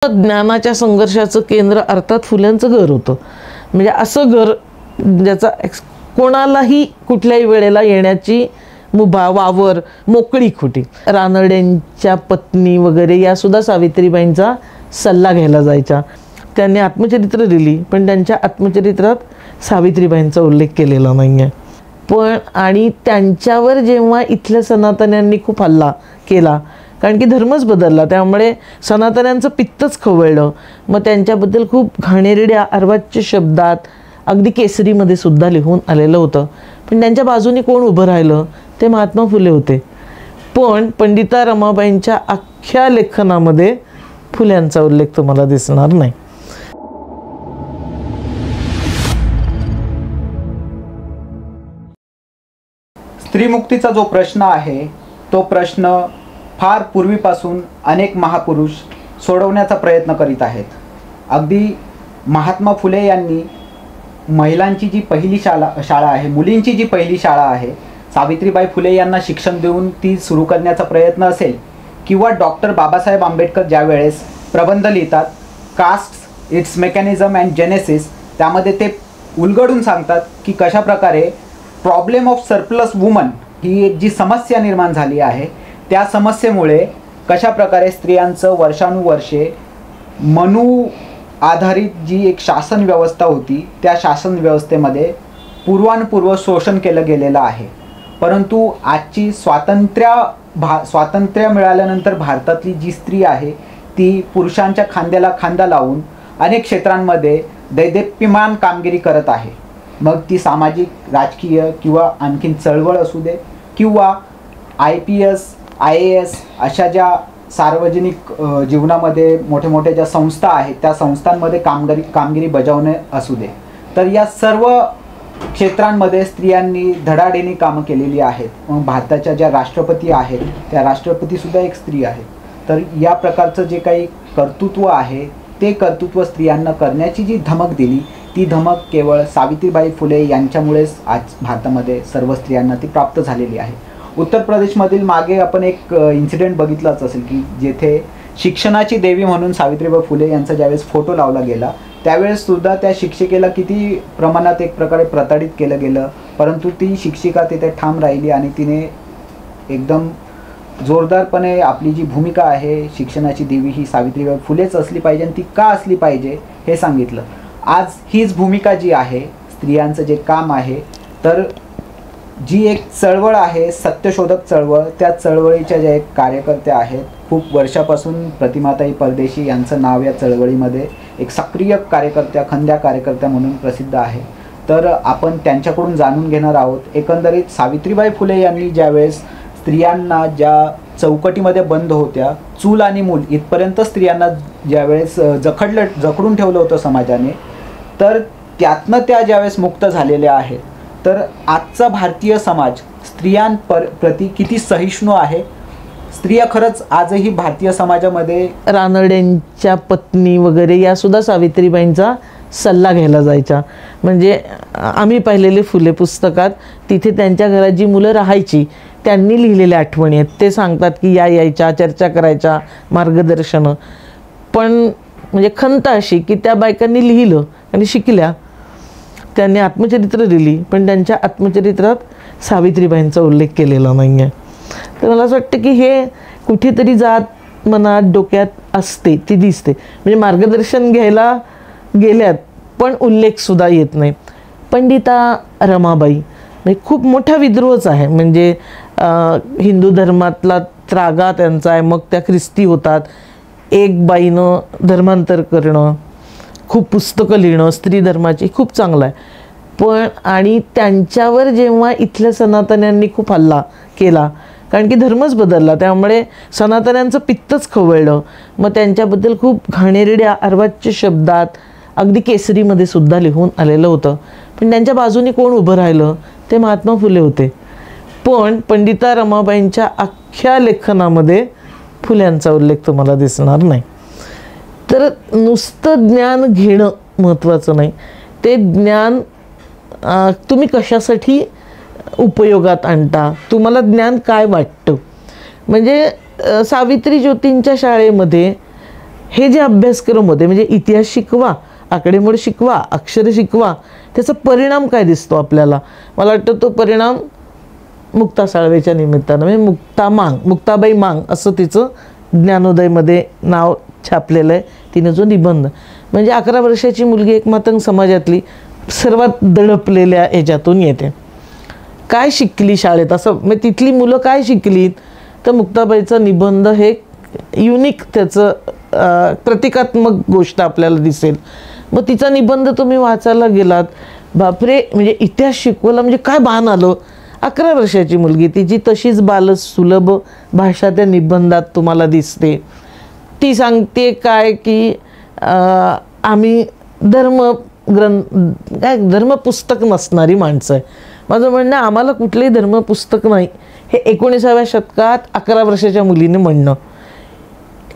ज्ञानाच्या संघर्षाचं केंद्र अर्थात फुल्यांचं घर होतं. म्हणजे असं घर ज्याचा कोणालाही कुठल्याही वेळेला येण्याची मुभा, वावर, मोकळीक होती. रानड्यांच्या पत्नी वगैरे या सुद्धा सावित्रीबाईंचा सल्ला घ्यायला जायच्या. त्यांनी आत्मचरित्र लिहिली, पण त्यांच्या आत्मचरित्रात सावित्रीबाईंचा उल्लेख केलेला नाही आहे. पण आणि त्यांच्यावर जेव्हा इथल्या सनातन्यांनी खूप हल्ला केला, कारण की धर्मच बदलला, त्यामुळे सनातन्यांचं पित्तच खवळलं. मग त्यांच्याबद्दल खूप घाणेरड्या अर्वाच्य शब्दात अगदी केसरीमध्ये सुद्धा लिहून आलेलं होतं. पण त्यांच्या बाजूने कोण उभं राहिलं ते महात्मा फुले होते. पण पंडिता रमाबाईंच्या अख्ख्या लेखनामध्ये फुल्यांचा उल्लेख तुम्हाला दिसणार नाही. स्त्रीमुक्तीचा जो प्रश्न आहे तो प्रश्न फार पूर्वीपासून अनेक महापुरुष सोडवण्याचा प्रयत्न करीत आहेत. अगदी महात्मा फुले यांनी महिलांची जी पहिली शाळा आहे, मुलींची जी पहिली शाळा आहे, सावित्रीबाई फुले यांना शिक्षण देऊन ती सुरू करण्याचा प्रयत्न असेल, किंवा डॉक्टर बाबासाहेब आंबेडकर ज्या वेळेस प्रबंध लिहितात caste its mechanism and genesis, त्यामध्ये ते उलगडून सांगतात की कशा प्रकारे प्रॉब्लेम ऑफ सरप्लस वुमन ही एक जी समस्या निर्माण झाली आहे, त्या समस्येमुळे कशा प्रकारे स्त्रियांचं वर्षानुवर्षे मनू आधारित जी एक शासन व्यवस्था होती त्या शासन व्यवस्थेमध्ये पूर्वानुपूर्व शोषण केलं गेलेलं आहे. परंतु आजची स्वातंत्र्य मिळाल्यानंतर भारतातली जी स्त्री आहे ती पुरुषांच्या खांद्याला खांदा लावून अनेक क्षेत्रांमध्ये दैदिप्यमान कामगिरी करत आहे. मग ती सामाजिक, राजकीय किंवा आणखीन चळवळ असू दे, किंवा IPS, IAS अशा ज्या सार्वजनिक जीवनामध्ये मोठे मोठे ज्या संस्था आहेत त्या संस्थांमध्ये कामगिरी बजावणे असू दे. तर या सर्व क्षेत्रांमध्ये स्त्रियांनी धडाडीने कामं केलेली आहेत. मग भारताच्या ज्या राष्ट्रपती आहेत त्या राष्ट्रपतीसुद्धा एक स्त्री आहेत. तर या प्रकारचं जे काही कर्तृत्व आहे ते कर्तृत्व स्त्रियांना करण्याची जी धमक दिली ती धमक केवळ सावित्रीबाई फुले यांच्यामुळेच आज भारतामध्ये सर्व स्त्रियांना ती प्राप्त झालेली आहे. उत्तर प्रदेशमधील मागे आपण एक इन्सिडेंट बघितलाच असेल की जेथे शिक्षणाची देवी म्हणून सावित्रीबाई फुले यांचा ज्यावेळेस फोटो लावला गेला त्यावेळेस सुद्धा त्या शिक्षिकेला किती प्रमाणात एक प्रकारे प्रताडित केलं गेलं, परंतु ती शिक्षिका तिथे ठाम राहिली आणि तिने एकदम जोरदारपणे आपली जी भूमिका आहे शिक्षणाची देवी ही सावित्रीबाई फुलेच असली पाहिजे आणि ती का असली पाहिजे हे सांगितलं. आज हीच भूमिका जी आहे, स्त्रियांचं जे काम आहे, तर जी एक चळवळ आहे सत्यशोधक चळवळ, त्या चळवळीच्या ज्या एक कार्यकर्त्या आहेत, खूप वर्षापासून प्रतिमाताई परदेशी यांचं नाव या चळवळीमध्ये एक सक्रिय कार्यकर्त्या, खंद्या कार्यकर्त्या म्हणून प्रसिद्ध आहे. तर आपण त्यांच्याकडून जाणून घेणार आहोत. एकंदरीत सावित्रीबाई फुले यांनी ज्यावेळेस स्त्रियांना ज्या चौकटीमध्ये बंद होत्या, चूल आणि मूल इथपर्यंत स्त्रियांना ज्यावेळेस जखडून ठेवलं होतं समाजाने, तर त्यातनं त्या ज्यावेळेस मुक्त झालेल्या आहेत. तर आजचा भारतीय समाज स्त्रियांप्रती किती सहिष्णू आहे. स्त्रिया खरंच आजही भारतीय समाजामध्ये रानड्यांच्या पत्नी वगैरे या सुद्धा सावित्रीबाईंचा सल्ला घ्यायला जायच्या. म्हणजे आम्ही पाहिलेले फुले पुस्तकात तिथे त्यांच्या घरात जी मुलं राहायची त्यांनी लिहिलेल्या आठवणी आहेत. ते सांगतात की यायच्या, चर्चा करायच्या, मार्गदर्शनं. पण म्हणजे खंत अशी की त्या बायकांनी लिहिलं आणि शिकल्या. त्यांनी आत्मचरित्र लिहिली, पण त्यांच्या आत्मचरित्रात सावित्रीबाईंचा उल्लेख केलेला नाही आहे. तर मला असं वाटतं की हे कुठेतरी जात मनात डोक्यात असते, ती दिसते. म्हणजे मार्गदर्शन घ्यायला गेल्यात पण उल्लेखसुद्धा येत नाही. पंडिता रमाबाई म्हणजे खूप मोठा विद्रोहच आहे. म्हणजे हिंदू धर्मातला त्रागा त्यांचा आहे. मग त्या ख्रिस्ती होतात. एक बाईनं धर्मांतर करणं, खूप पुस्तकं लिहिणं स्त्री धर्माची खूप चांगलं आहे. पण आणि त्यांच्यावर जेव्हा इथल्या सनातन्यांनी खूप हल्ला केला, कारण की धर्मच बदलला, त्यामुळे सनातन्यांचं पित्तच खवळलं. मग त्यांच्याबद्दल खूप घाणेरड्या अर्वाच्य शब्दात अगदी केसरीमध्ये सुद्धा लिहून आलेलं होतं. पण त्यांच्या बाजूने कोण उभं राहिलं ते महात्मा फुले होते. पण पंडिता रमाबाईंच्या अख्ख्या लेखनामध्ये फुल्यांचा उल्लेख तुम्हाला दिसणार नाही. तर नुसतं ज्ञान घेणं महत्त्वाचं नाही, ते ज्ञान तुम्ही कशासाठी उपयोगात आणता, तुम्हाला ज्ञान काय वाटतं. म्हणजे सावित्री ज्योतींच्या शाळेमध्ये हे जे अभ्यासक्रम होते म्हणजे इतिहास शिकवा, आकडेमोड शिकवा, अक्षरे शिकवा, त्याचा परिणाम काय दिसतो आपल्याला? मला वाटतं तो परिणाम मुक्ता साळवेच्या निमित्तानं म्हणजे मुक्ताबाई मांग असं तिचं ज्ञानोदयमध्ये नाव छापलेलं आहे. तिने जो निबंध म्हणजे 11 वर्षाची मुलगी एक मातंग समाजातली सर्वात दडपलेल्या ह्याच्यातून येते. काय शिकली शाळेत असं म्हणजे तिथली मुलं काय शिकलीत तर मुक्ताबाईचा निबंध हे युनिक त्याचं प्रतिकात्मक गोष्ट आपल्याला दिसेल. मग तिचा निबंध तुम्ही वाचायला गेलात, बापरे म्हणजे इतिहास शिकवला म्हणजे काय भान आलं. 11 वर्षाची मुलगी तिची तशीच बालसुलभ भाषा त्या निबंधात तुम्हाला दिसते. ती सांगते काय की आम्ही धर्मपुस्तक नसणारी माणसं आहे. माझं म्हणणं आम्हाला कुठलंही धर्मपुस्तक नाही हे 19व्या शतकात 11 वर्षाच्या मुलीने म्हणणं.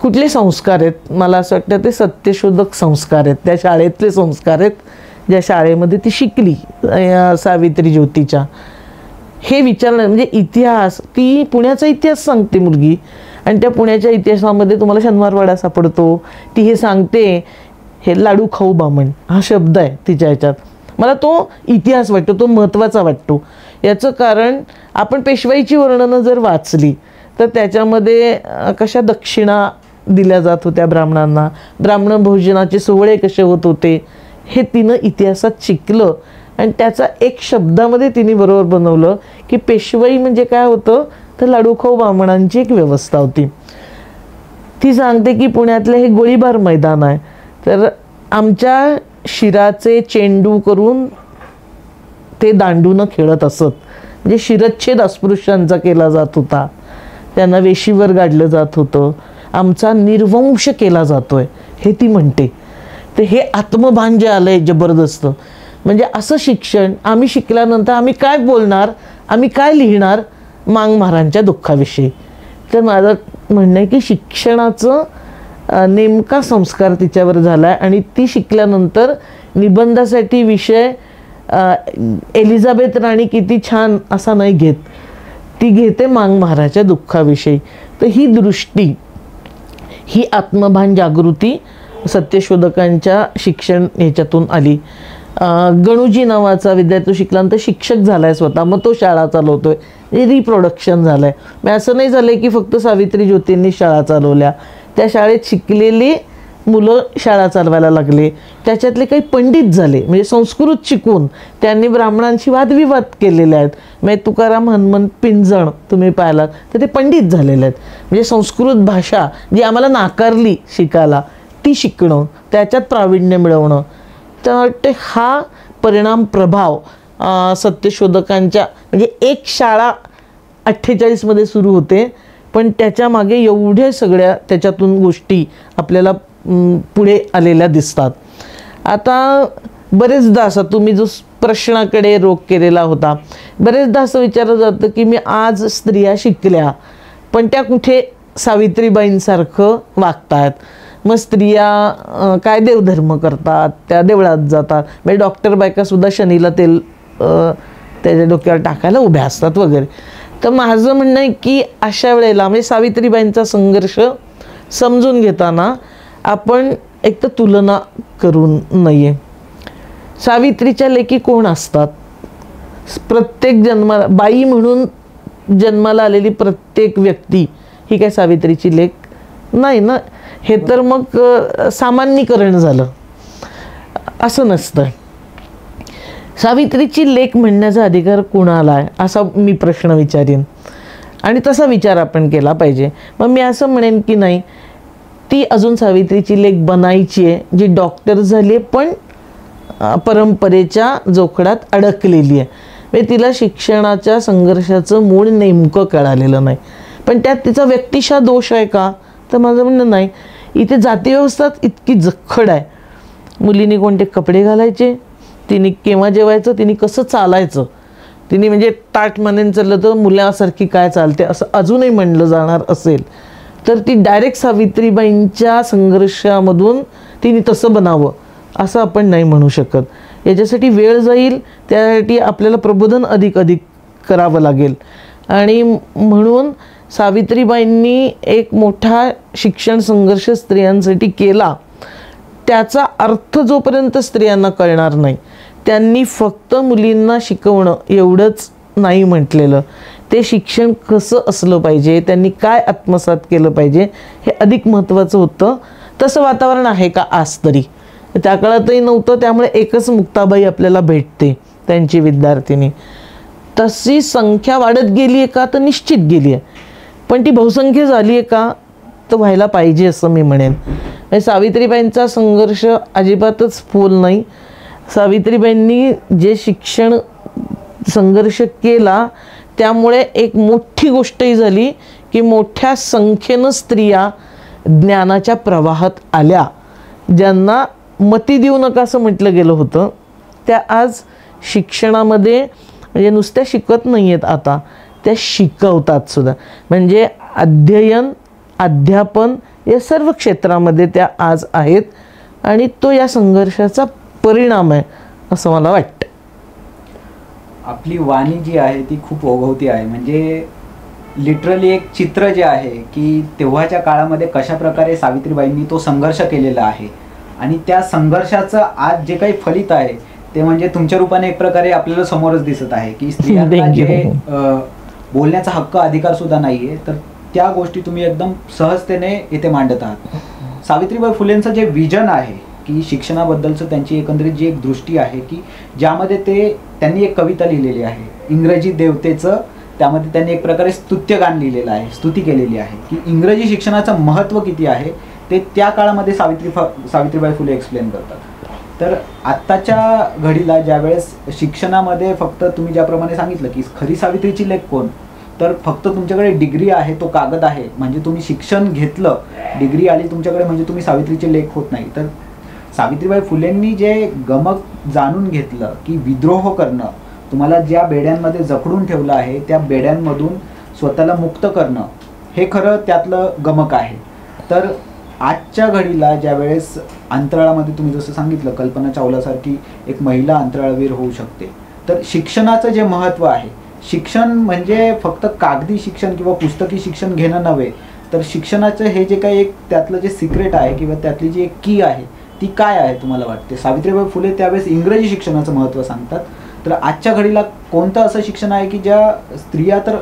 कुठले संस्कार आहेत? मला असं वाटतं ते सत्यशोधक संस्कार आहेत, त्या शाळेतले संस्कार आहेत ज्या शाळेमध्ये ती शिकली सावित्री ज्योतीच्या. हे विचारणं म्हणजे इतिहास, ती पुण्याचा इतिहास सांगते मुलगी आणि त्या पुण्याच्या इतिहासामध्ये तुम्हाला शनिवारवाडा सापडतो. ती हे सांगते, हे लाडू खाऊ बामण हा शब्द आहे तिच्या ह्याच्यात. मला तो इतिहास वाटतो, तो महत्त्वाचा वाटतो. याचं कारण आपण पेशवाईची वर्णनं जर वाचली तर त्याच्यामध्ये कशा दक्षिणा दिल्या जात होत्या ब्राह्मणांना, ब्राह्मण भोजनाचे सोहळे कसे होत होते हे तिनं इतिहासात शिकलं आणि त्याचा एक शब्दामध्ये तिने बरोबर बनवलं की पेशवाई म्हणजे काय होतं तर लाडूखाऊ ब्राह्मणांची एक व्यवस्था होती. ती सांगते की पुण्यातलं हे गोळीबार मैदान आहे, तर आमच्या शिराचे चेंडू करून ते दांडून खेळत असत. म्हणजे शिरच्छेद अस्पृश्यांचा केला जात होता, त्यांना वेशीवर गाडलं जात होतं, आमचा निर्वंश केला जातोय हे ती म्हणते. तर हे आत्मभान जे आलंय जबरदस्त. म्हणजे असं शिक्षण आम्ही शिकल्यानंतर आम्ही काय बोलणार, आम्ही काय लिहिणार मांग महाराजांच्या दुःखाविषयी. तर माझं म्हणणं आहे की शिक्षणाचं नेमका संस्कार तिच्यावर झाला आहे आणि ती शिकल्यानंतर निबंधासाठी विषय एलिझाबेथ राणी किती छान असा नाही घेत, ती घेते मांग महाराजच्या दुःखाविषयी. तर ही दृष्टी, ही आत्मभान जागृती सत्यशोधकांच्या शिक्षण ह्याच्यातून आली. गणूजी नावाचा विद्यार्थी शिकल्यानंतर शिक्षक झाला आहे स्वतः, मग तो शाळा चालवतोय, रिप्रोडक्शन झालं आहे. मग असं नाही झालं की फक्त सावित्री ज्योतींनी शाळा चालवल्या, त्या शाळेत शिकलेली मुलं शाळा चालवायला लागले. त्याच्यातले काही पंडित झाले म्हणजे संस्कृत शिकून त्यांनी ब्राह्मणांशी वादविवाद केलेले आहेत. म्हणजे तुकाराम हनुमंत पिंजण तुम्ही पाहिलात तर ते पंडित झालेले आहेत. म्हणजे संस्कृत भाषा जी आम्हाला नाकारली शिकायला ती शिकणं, त्याच्यात प्रावीण्य मिळवणं. तर हा परिणाम प्रभाव सत्यशोधकांच्या म्हणजे एक शाळा 48मध्ये सुरू होते पण त्याच्या मागे एवढ्या सगळ्या त्याच्यातून गोष्टी आपल्याला पुढे आलेल्या दिसतात. आता बरेचदा असं तुम्ही जो प्रश्नाकडे रोख केलेला होता, बरेचदा असं विचारलं जातं की मी आज स्त्रिया शिकल्या पण त्या कुठे सावित्रीबाईंसारखं वागतायत. मग स्त्रिया काय देवधर्म करतात, त्या देवळात जातात, म्हणजे डॉक्टर बायकासुद्धा शनीला तेल त्याच्या डोक्यावर टाकायला उभ्या असतात वगैरे. तर माझं म्हणणं आहे की अशा वेळेला म्हणजे सावित्रीबाईंचा संघर्ष समजून घेताना आपण एक तर तुलना करू नये. सावित्रीच्या लेकी कोण असतात? प्रत्येक जन्माला बाई म्हणून जन्माला आलेली प्रत्येक व्यक्ती ही काय सावित्रीची लेक नाही ना. हे तर मग सामान्यीकरण झालं, असं नसतं. सावित्रीची लेक म्हणण्याचा अधिकार कुणाला आहे असा मी प्रश्न विचारीन आणि तसा विचार आपण केला पाहिजे. मग मी असं म्हणेन की नाही, ती अजून सावित्रीची लेक बनायची आहे जी डॉक्टर झाली पण परंपरेच्या जोखडात अडकलेली आहे. म्हणजे तिला शिक्षणाच्या संघर्षाचं मूळ नेमकं कळालेलं नाही. पण त्यात तिचा व्यक्तिशः दोष आहे का तर माझं म्हणणं नाही. इथे जातीव्यवस्था इतकी जखड आहे. मुलींनी कोणते कपडे घालायचे, तिने केव्हा जेवायचं, तिने कसं चालायचं, तिने म्हणजे ताट मानेन चाललं तर मुलासारखी काय चालते असं अजूनही म्हणलं जाणार असेल तर ती डायरेक्ट सावित्रीबाईंच्या संघर्षामधून तिने तसं बनावं असं आपण नाही म्हणू शकत. याच्यासाठी वेळ जाईल, त्यासाठी आपल्याला प्रबोधन अधिक करावं लागेल. आणि म्हणून सावित्रीबाईंनी एक मोठा शिक्षण संघर्ष स्त्रियांसाठी केला, त्याचा अर्थ जोपर्यंत स्त्रियांना कळणार नाही, त्यांनी फक्त मुलींना शिकवणं एवढंच नाही म्हटलेलं, ते शिक्षण कसं असलं पाहिजे, त्यांनी काय आत्मसात केलं पाहिजे हे अधिक महत्त्वाचं होतं. तसं वातावरण आहे का आज तरी? त्या काळातही नव्हतं. त्यामुळे एकच मुक्ताबाई आपल्याला भेटते, त्यांची विद्यार्थिनी. तशी संख्या वाढत गेली आहे का? तर निश्चित गेली आहे. पण ती बहुसंख्य झाली आहे का? तर व्हायला पाहिजे असं मी म्हणेन. सावित्रीबाईंचा संघर्ष अजिबातच फोल नाही. सावित्रीबाईंनी जे शिक्षण संघर्ष केला त्यामुळे एक मोठी गोष्टही झाली की मोठ्या संख्येनं स्त्रिया ज्ञानाच्या प्रवाहात आल्या. ज्यांना मती देऊ नका असं म्हटलं गेलं होतं, त्या आज शिक्षणामध्ये म्हणजे नुसत्या शिकत नाही आहेत, आता त्या शिकवतात सुद्धा. म्हणजे अध्ययन, अध्यापन या सर्व क्षेत्रामध्ये त्या आज आहेत आणि तो या संघर्षाचा परिणाम आहे असं मला वाटतं. आपली वाणी जी आहे ती खूप ओघवती आहे. म्हणजे लिटरली एक चित्र जे आहे की तेव्हाच्या काळामध्ये कशा प्रकारे सावित्रीबाईंनी तो संघर्ष केलेला आहे आणि त्या संघर्षाचं आज जे काही फलित आहे ते म्हणजे तुमच्या रूपाने एक प्रकारे आपल्याला समोरच दिसत आहे की स्त्रियांना जे बोलण्याचा हक्क, अधिकार सुद्धा नाहीये, तर त्या गोष्टी तुम्ही एकदम सहजतेने इथे मांडत आहात. सावित्रीबाई फुलेंचं जे विजन आहे की शिक्षणाबद्दलचं त्यांची एकंदरीत जी एक दृष्टी आहे की ज्यामध्ये त्यांनी एक कविता लिहिलेली आहे इंग्रजी देवतेचं, त्यामध्ये त्यांनी एक प्रकारे स्तुत्यगान लिहिलेलं आहे, स्तुती केलेली आहे की इंग्रजी शिक्षणाचं महत्त्व किती आहे ते त्या काळामध्ये सावित्रीबाई फुले एक्सप्लेन करतात. तर आत्ताच्या घडीला ज्यावेळेस शिक्षणामध्ये फक्त तुम्ही ज्याप्रमाणे सांगितलं की खरी सावित्रीची लेख कोण, तर फक्त तुमच्याकडे डिग्री आहे, तो कागद आहे, म्हणजे तुम्ही शिक्षण घेतलं, डिग्री आली तुमच्याकडे म्हणजे तुम्ही सावित्रीचे लेख होत नाही. तर सावित्रीबाई फुलेंनी जे गमक जाणून घेतलं की विद्रोह करणं, तुम्हाला ज्या बेड्यांमध्ये जखडून ठेवलं आहे त्या बेड्यांमधून स्वतःला मुक्त करणं, हे खरं त्यातलं गमक आहे. तर आजच्या घडीला ज्यावेळेस अंतराळामध्ये तुम्ही जसं सांगितलं कल्पना चावलासारखी एक महिला अंतराळवीर होऊ शकते, तर शिक्षणाचं जे महत्त्व आहे, शिक्षण म्हणजे फक्त कागदी शिक्षण किंवा पुस्तकी शिक्षण घेणं नव्हे, तर शिक्षणाचं हे जे काही एक त्यातलं जे सिक्रेट आहे किंवा त्यातली जी एक की आहे ती काय आहे तुम्हाला वाटते? सावित्रीबाई फुले त्यावेळेस इंग्रजी शिक्षणाचं महत्त्व सांगतात, तर आजच्या घडीला कोणतं असं शिक्षण आहे की ज्या स्त्रिया तर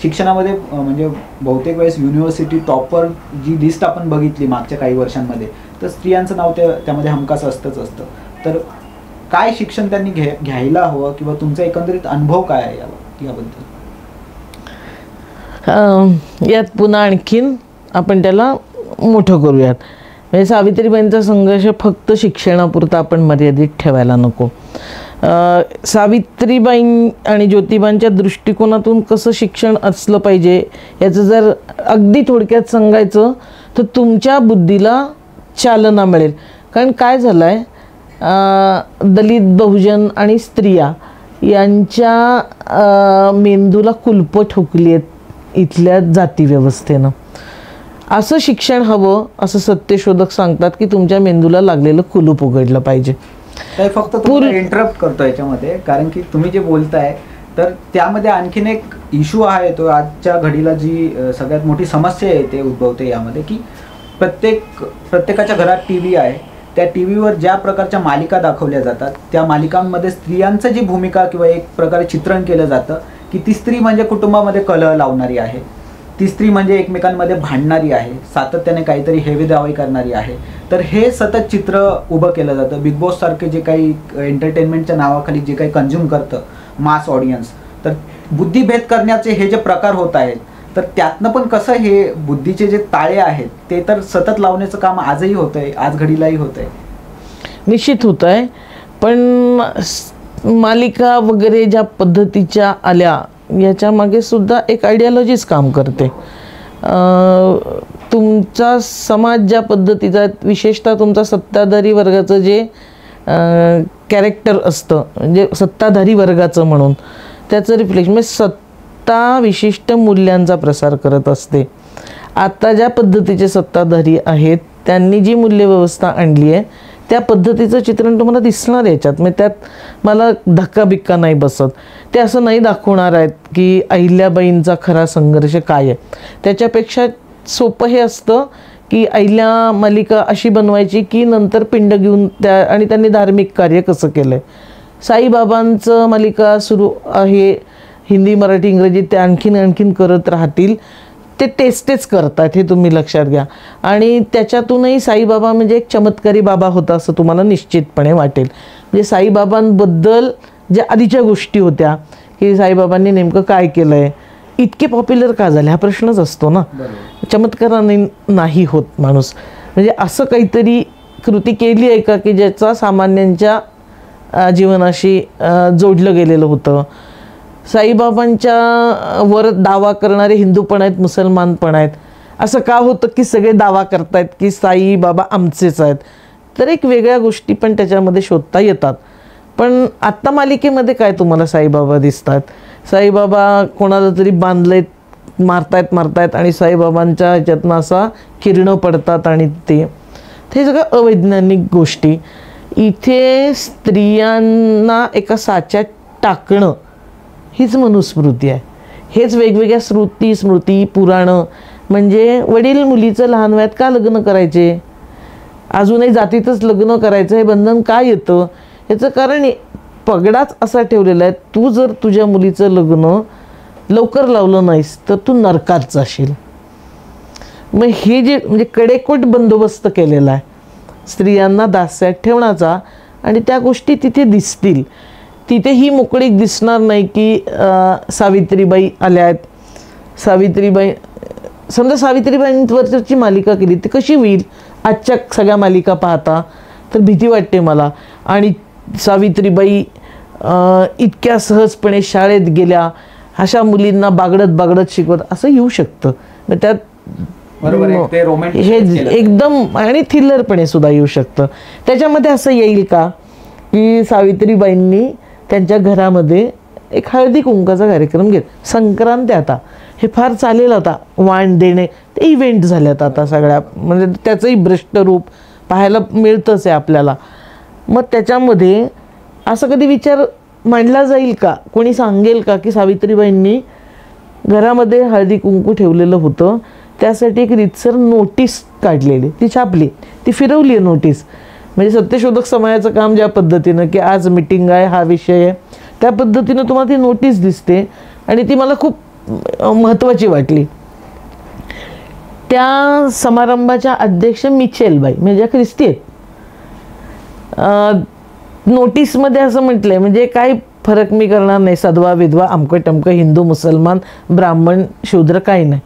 शिक्षणामध्ये म्हणजे बहुतेक वेळेस युनिव्हर्सिटी टॉपर जी लिस्ट आपण बघितली मागच्या काही वर्षांमध्ये, तर स्त्रियांचं नाव त्यामध्ये हमखास असतंच असतं. तर काय शिक्षण त्यांनी घ्यायला हवं किंवा तुमचा एकंदरीत अनुभव काय आहे याबद्दल? यात पुन्हा आणखीन आपण त्याला मोठं करूयात. म्हणजे सावित्रीबाईंचा संघर्ष फक्त शिक्षणापुरता आपण मर्यादित ठेवायला नको. सावित्रीबाई आणि ज्योतिबांच्या दृष्टिकोनातून कसं शिक्षण असलं पाहिजे याचं जर अगदी थोडक्यात सांगायचं तर तुमच्या बुद्धीला चालना मिळेल. कारण काय झालं आहे, दलित, बहुजन आणि स्त्रिया यांच्या मेंदूला कुलपं ठोकली आहेत इथल्या जातीव्यवस्थेनं. असं शिक्षण हवं असं सत्यशोधक सांगतात की तुमच्या मेंदूला लागलेलं कुलूप उघडलं पाहिजे. फक्त इंटरप्ट करतो याच्यामध्ये, कारण की तुम्ही जे बोलताय तर त्यामध्ये आणखीन एक इश्यू आहे, तो आजच्या घडीला जी सगळ्यात मोठी समस्या येते उद्भवते यामध्ये की प्रत्येकाच्या घरात टीव्ही आहे, त्या टीव्हीवर ज्या प्रकारच्या मालिका दाखवल्या जातात त्या मालिकांमध्ये स्त्रियांचं जी भूमिका किंवा एक प्रकारे चित्रण केलं जातं की ती स्त्री म्हणजे कुटुंबामध्ये कलह लावणारी आहे, ती स्त्री म्हणजे एकमेकांमध्ये भांडणारी आहे, सातत्याने काहीतरी हेवेदावे करणारी आहे. तर हे सतत चित्र उभं केलं जातं. बिग बॉस सारखे जे काही एंटरटेनमेंटच्या नावाखाली जे काही कन्झ्युम करतं मास ऑडियन्स, तर बुद्धिभेद करण्याचे हे जे प्रकार होत आहेत, तर त्यातनं पण कसं हे बुद्धीचे जे ताळे आहेत ते तर सतत लावण्याचं काम आजही होतंय, आज घडीलाही होतंय. निश्चित होत आहे. पण मालिका वगैरे ज्या पद्धतीच्या आल्या याच्या मागे सुद्धा एक आयडियोलॉजीच काम करते. तुमचा समाज ज्या पद्धतीचा, विशेषतः तुमचा सत्ताधारी वर्गाचं जे कॅरेक्टर असतं, म्हणजे सत्ताधारी वर्गाचं म्हणून त्याचं रिफ्लेक्शन, म्हणजे सत्ता विशिष्ट मूल्यांचा प्रसार करत असते. आता ज्या पद्धतीचे सत्ताधारी आहेत त्यांनी जी मूल्यव्यवस्था आणली आहे त्या पद्धतीचं चित्रण तुम्हाला दिसणार याच्यात. म्हणजे त्यात मला धक्काबिक्का नाही बसत. ते असं नाही दाखवणार आहेत की अहिल्याबाईंचा खरा संघर्ष काय आहे. त्याच्यापेक्षा सोपं हे असतं की अहिल्या मालिका अशी बनवायची की नंतर पिंड घेऊन त्या आणि त्यांनी धार्मिक कार्य कसं केलं आहे. साईबाबांचं मालिका सुरू आहे, हिंदी मराठी इंग्रजी ते आणखीन करत राहतील. ते तेच करतात हे तुम्ही लक्षात घ्या. आणि त्याच्यातूनही साईबाबा म्हणजे एक चमत्कारी बाबा होता असं तुम्हाला निश्चितपणे वाटेल. म्हणजे साईबाबांबद्दल ज्या आधीच्या गोष्टी होत्या की साईबाबांनी नेमकं काय केलं आहे, इतके पॉप्युलर का झाले हा प्रश्नच असतो ना. चमत्काराने नाही होत माणूस. म्हणजे असं काहीतरी कृती केली आहे का की ज्याचा सामान्यांच्या जीवनाशी जोडलं गेलेलं होतं. साईबाबांच्या वर दावा करणारे हिंदू पण आहेत, मुसलमान पण आहेत. असं का होतं की सगळे दावा करतायत की साईबाबा आमचेच आहेत. तर एक वेगळ्या गोष्टी पण त्याच्यामध्ये शोधता येतात. पण आत्ता मालिकेमध्ये काय तुम्हाला साईबाबा दिसतात. साईबाबा कोणाला तरी बांधलेत, मारतायत आणि साईबाबांच्या ह्याच्यातनं असा किरणं पडतात आणि ते सगळं अवैज्ञानिक गोष्टी. इथे स्त्रियांना एका साच्यात टाकणं हीच मनुस्मृती आहे. हेच वेगवेगळ्या स्मृती पुराणं. म्हणजे वडील मुलीचं लहान वयात का लग्न करायचे, अजूनही जातीतच लग्न करायचं हे बंधन का येतं. याचं कारण पगडाच असा ठेवलेला आहे, तू जर तुझ्या मुलीचं लग्न लवकर लावलं नाहीस तर तू नरकात जाशील. मग हे जे म्हणजे कडेकोट बंदोबस्त केलेला आहे स्त्रियांना दास्यात ठेवण्याचा. आणि त्या गोष्टी तिथे दिसतील. तिथे ही मोकळीक दिसणार नाही की सावित्रीबाई आल्या आहेत. सावित्रीबाई समजा सावित्रीबाईंवरची मालिका केली ती कशी होईल आजच्या सगळ्या मालिका पाहता, तर भीती वाटते मला. आणि सावित्रीबाई इतक्या सहजपणे शाळेत गेल्या, अशा मुलींना बागडत शिकवत असं येऊ शकतं. मग त्यात हे एकदम आणि थ्रिलरपणे सुद्धा येऊ शकतं. त्याच्यामध्ये असं येईल का की सावित्रीबाईंनी त्यांच्या घरामध्ये एक हळदी कुंकाचा कार्यक्रम घेत, संक्रांत आता हे फार चालेल, आता वाण देणे ते इव्हेंट झाल्यात आता सगळ्या. म्हणजे त्याचंही भ्रष्ट रूप पाहायला मिळतंच आहे आपल्याला. मग त्याच्यामध्ये असं कधी विचार मांडला जाईल का, कोणी सांगेल का की सावित्रीबाईंनी घरामध्ये हळदी कुंकू ठेवलेलं होतं, त्यासाठी एक रीतसर नोटीस काढलेली, ती छापली, ती फिरवली आहे नोटीस. म्हणजे सत्यशोधक समाजाचं काम ज्या पद्धतीनं की आज मीटिंग आहे, हा विषय आहे, त्या पद्धतीनं तुम्हाला ती नोटीस दिसते. आणि ती मला खूप महत्त्वाची वाटली. त्या समारंभाच्या अध्यक्ष मिचेलबाई म्हणजे ख्रिस्ती आहेत. नोटीसमध्ये असं म्हटलंय म्हणजे काही फरक मी करणार नाही, सदवा विधवा अमकं टमकं, हिंदू मुसलमान ब्राह्मण शूद्र काही नाही.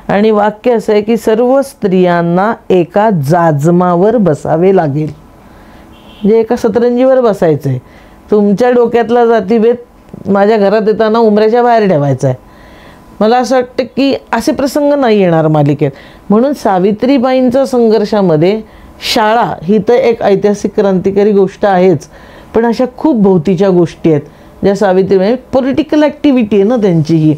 आणि वाक्य असं आहे की सर्व स्त्रियांना एका जाजमावर बसावे लागेल. म्हणजे एका सतरंजीवर बसायचं आहे. तुमच्या डोक्यातला जातीभेद माझ्या घरात येताना उमऱ्याच्या बाहेर ठेवायचा आहे. मला असं वाटतं की असे प्रसंग नाही येणार मालिकेत. म्हणून सावित्रीबाईंच्या संघर्षामध्ये शाळा ही तर एक ऐतिहासिक क्रांतिकारी गोष्ट आहेच, पण अशा खूप भोवतीच्या गोष्टी आहेत ज्या सावित्रीबाई पॉलिटिकल ॲक्टिव्हिटी आहे ना त्यांची ही,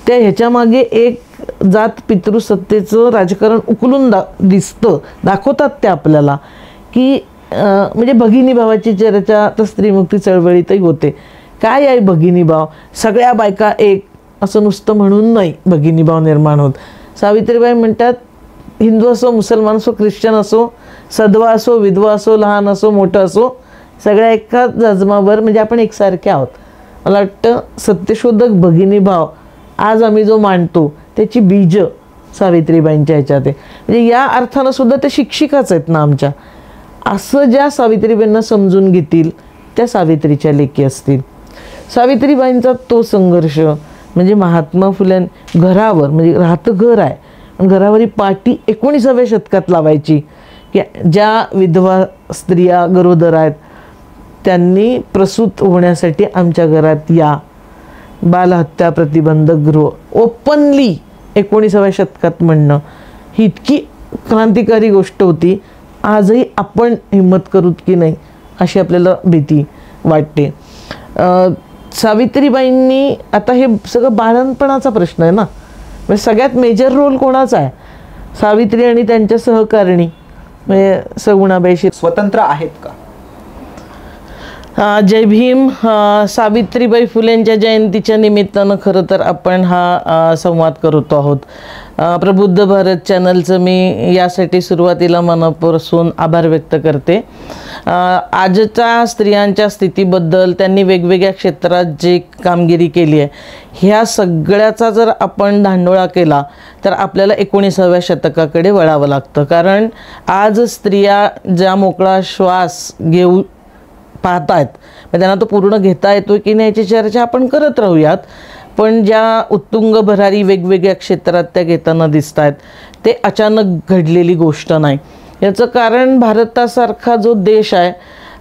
त्या ह्याच्यामागे एक जात पितृसत्तेचं राजकारण उकलून दिसतं, दाखवतात ते आपल्याला की म्हणजे भगिनी भावाची चर्चा तर स्त्रीमुक्ती चळवळीतही होते. काय आहे भगिनी भाव, सगळ्या बायका एक असं नुसतं म्हणून नाही भगिनी भाव निर्माण होत. सावित्रीबाई म्हणतात हिंदू असो, मुसलमान असो, ख्रिश्चन असो, सदवा असो, विधवा असो, लहान असो, मोठं असो, सगळ्या एका जजमावर म्हणजे आपण एकसारखे आहोत. मला वाटतं सत्यशोधक भगिनी भाव आज आम्ही जो मांडतो त्याची बीज सावित्रीबाईंच्या ह्याच्यात आहे. म्हणजे या अर्थानं सुद्धा ते शिक्षिकाच आहेत ना आमच्या. असं ज्या सावित्रीबाईंना समजून घेतील त्या सावित्रीच्या लेकी असतील. सावित्रीबाईंचा तो संघर्ष म्हणजे महात्मा फुले घरावर म्हणजे राहतं घर आहे आणि घरावरी पाटी 19व्या शतकात लावायची की ज्या विधवा स्त्रिया गरोदर आहेत त्यांनी प्रसूत होण्यासाठी आमच्या घरात या. बालहत्या प्रतिबंधक गृह ओपनली 19व्या शतकात म्हणणं ही इतकी क्रांतिकारी गोष्ट होती. आजही आपण हिंमत करूत की नाही अशी आपल्याला भीती वाटते. सावित्रीबाईंनी आता हे सगळं बाळणपणाचा प्रश्न आहे ना, म्हणजे सगळ्यात मेजर रोल कोणाचा आहे, सावित्री आणि त्यांच्या सहकारिणी म्हणजे सगुणाबाई. स्वतंत्र आहेत का जय भीम. सावित्रीबाई फुलेंच्या जयंतीच्या निमित्तानं खरं तर आपण हा संवाद करत आहोत. प्रबुद्ध भारत चॅनलचं मी यासाठी सुरुवातीला मनापासून आभार व्यक्त करते. आजच्या स्त्रियांच्या स्थितीबद्दल त्यांनी वेगवेगळ्या क्षेत्रात जे कामगिरी केली आहे ह्या सगळ्याचा जर आपण धांडोळा केला तर आपल्याला 19व्या शतकाकडे वळावं लागतं. कारण आज स्त्रिया ज्या मोकळा श्वास घेऊ पाहतायत त्यांना तो पूर्ण घेता येतो की नाही याची चर्चा आपण करत राहूयात. पण ज्या उत्तुंग भरारी वेगवेगळ्या क्षेत्रात त्या घेताना दिसत आहेत ते अचानक घडलेली गोष्ट नाही. याचं कारण भारतासारखा जो देश आहे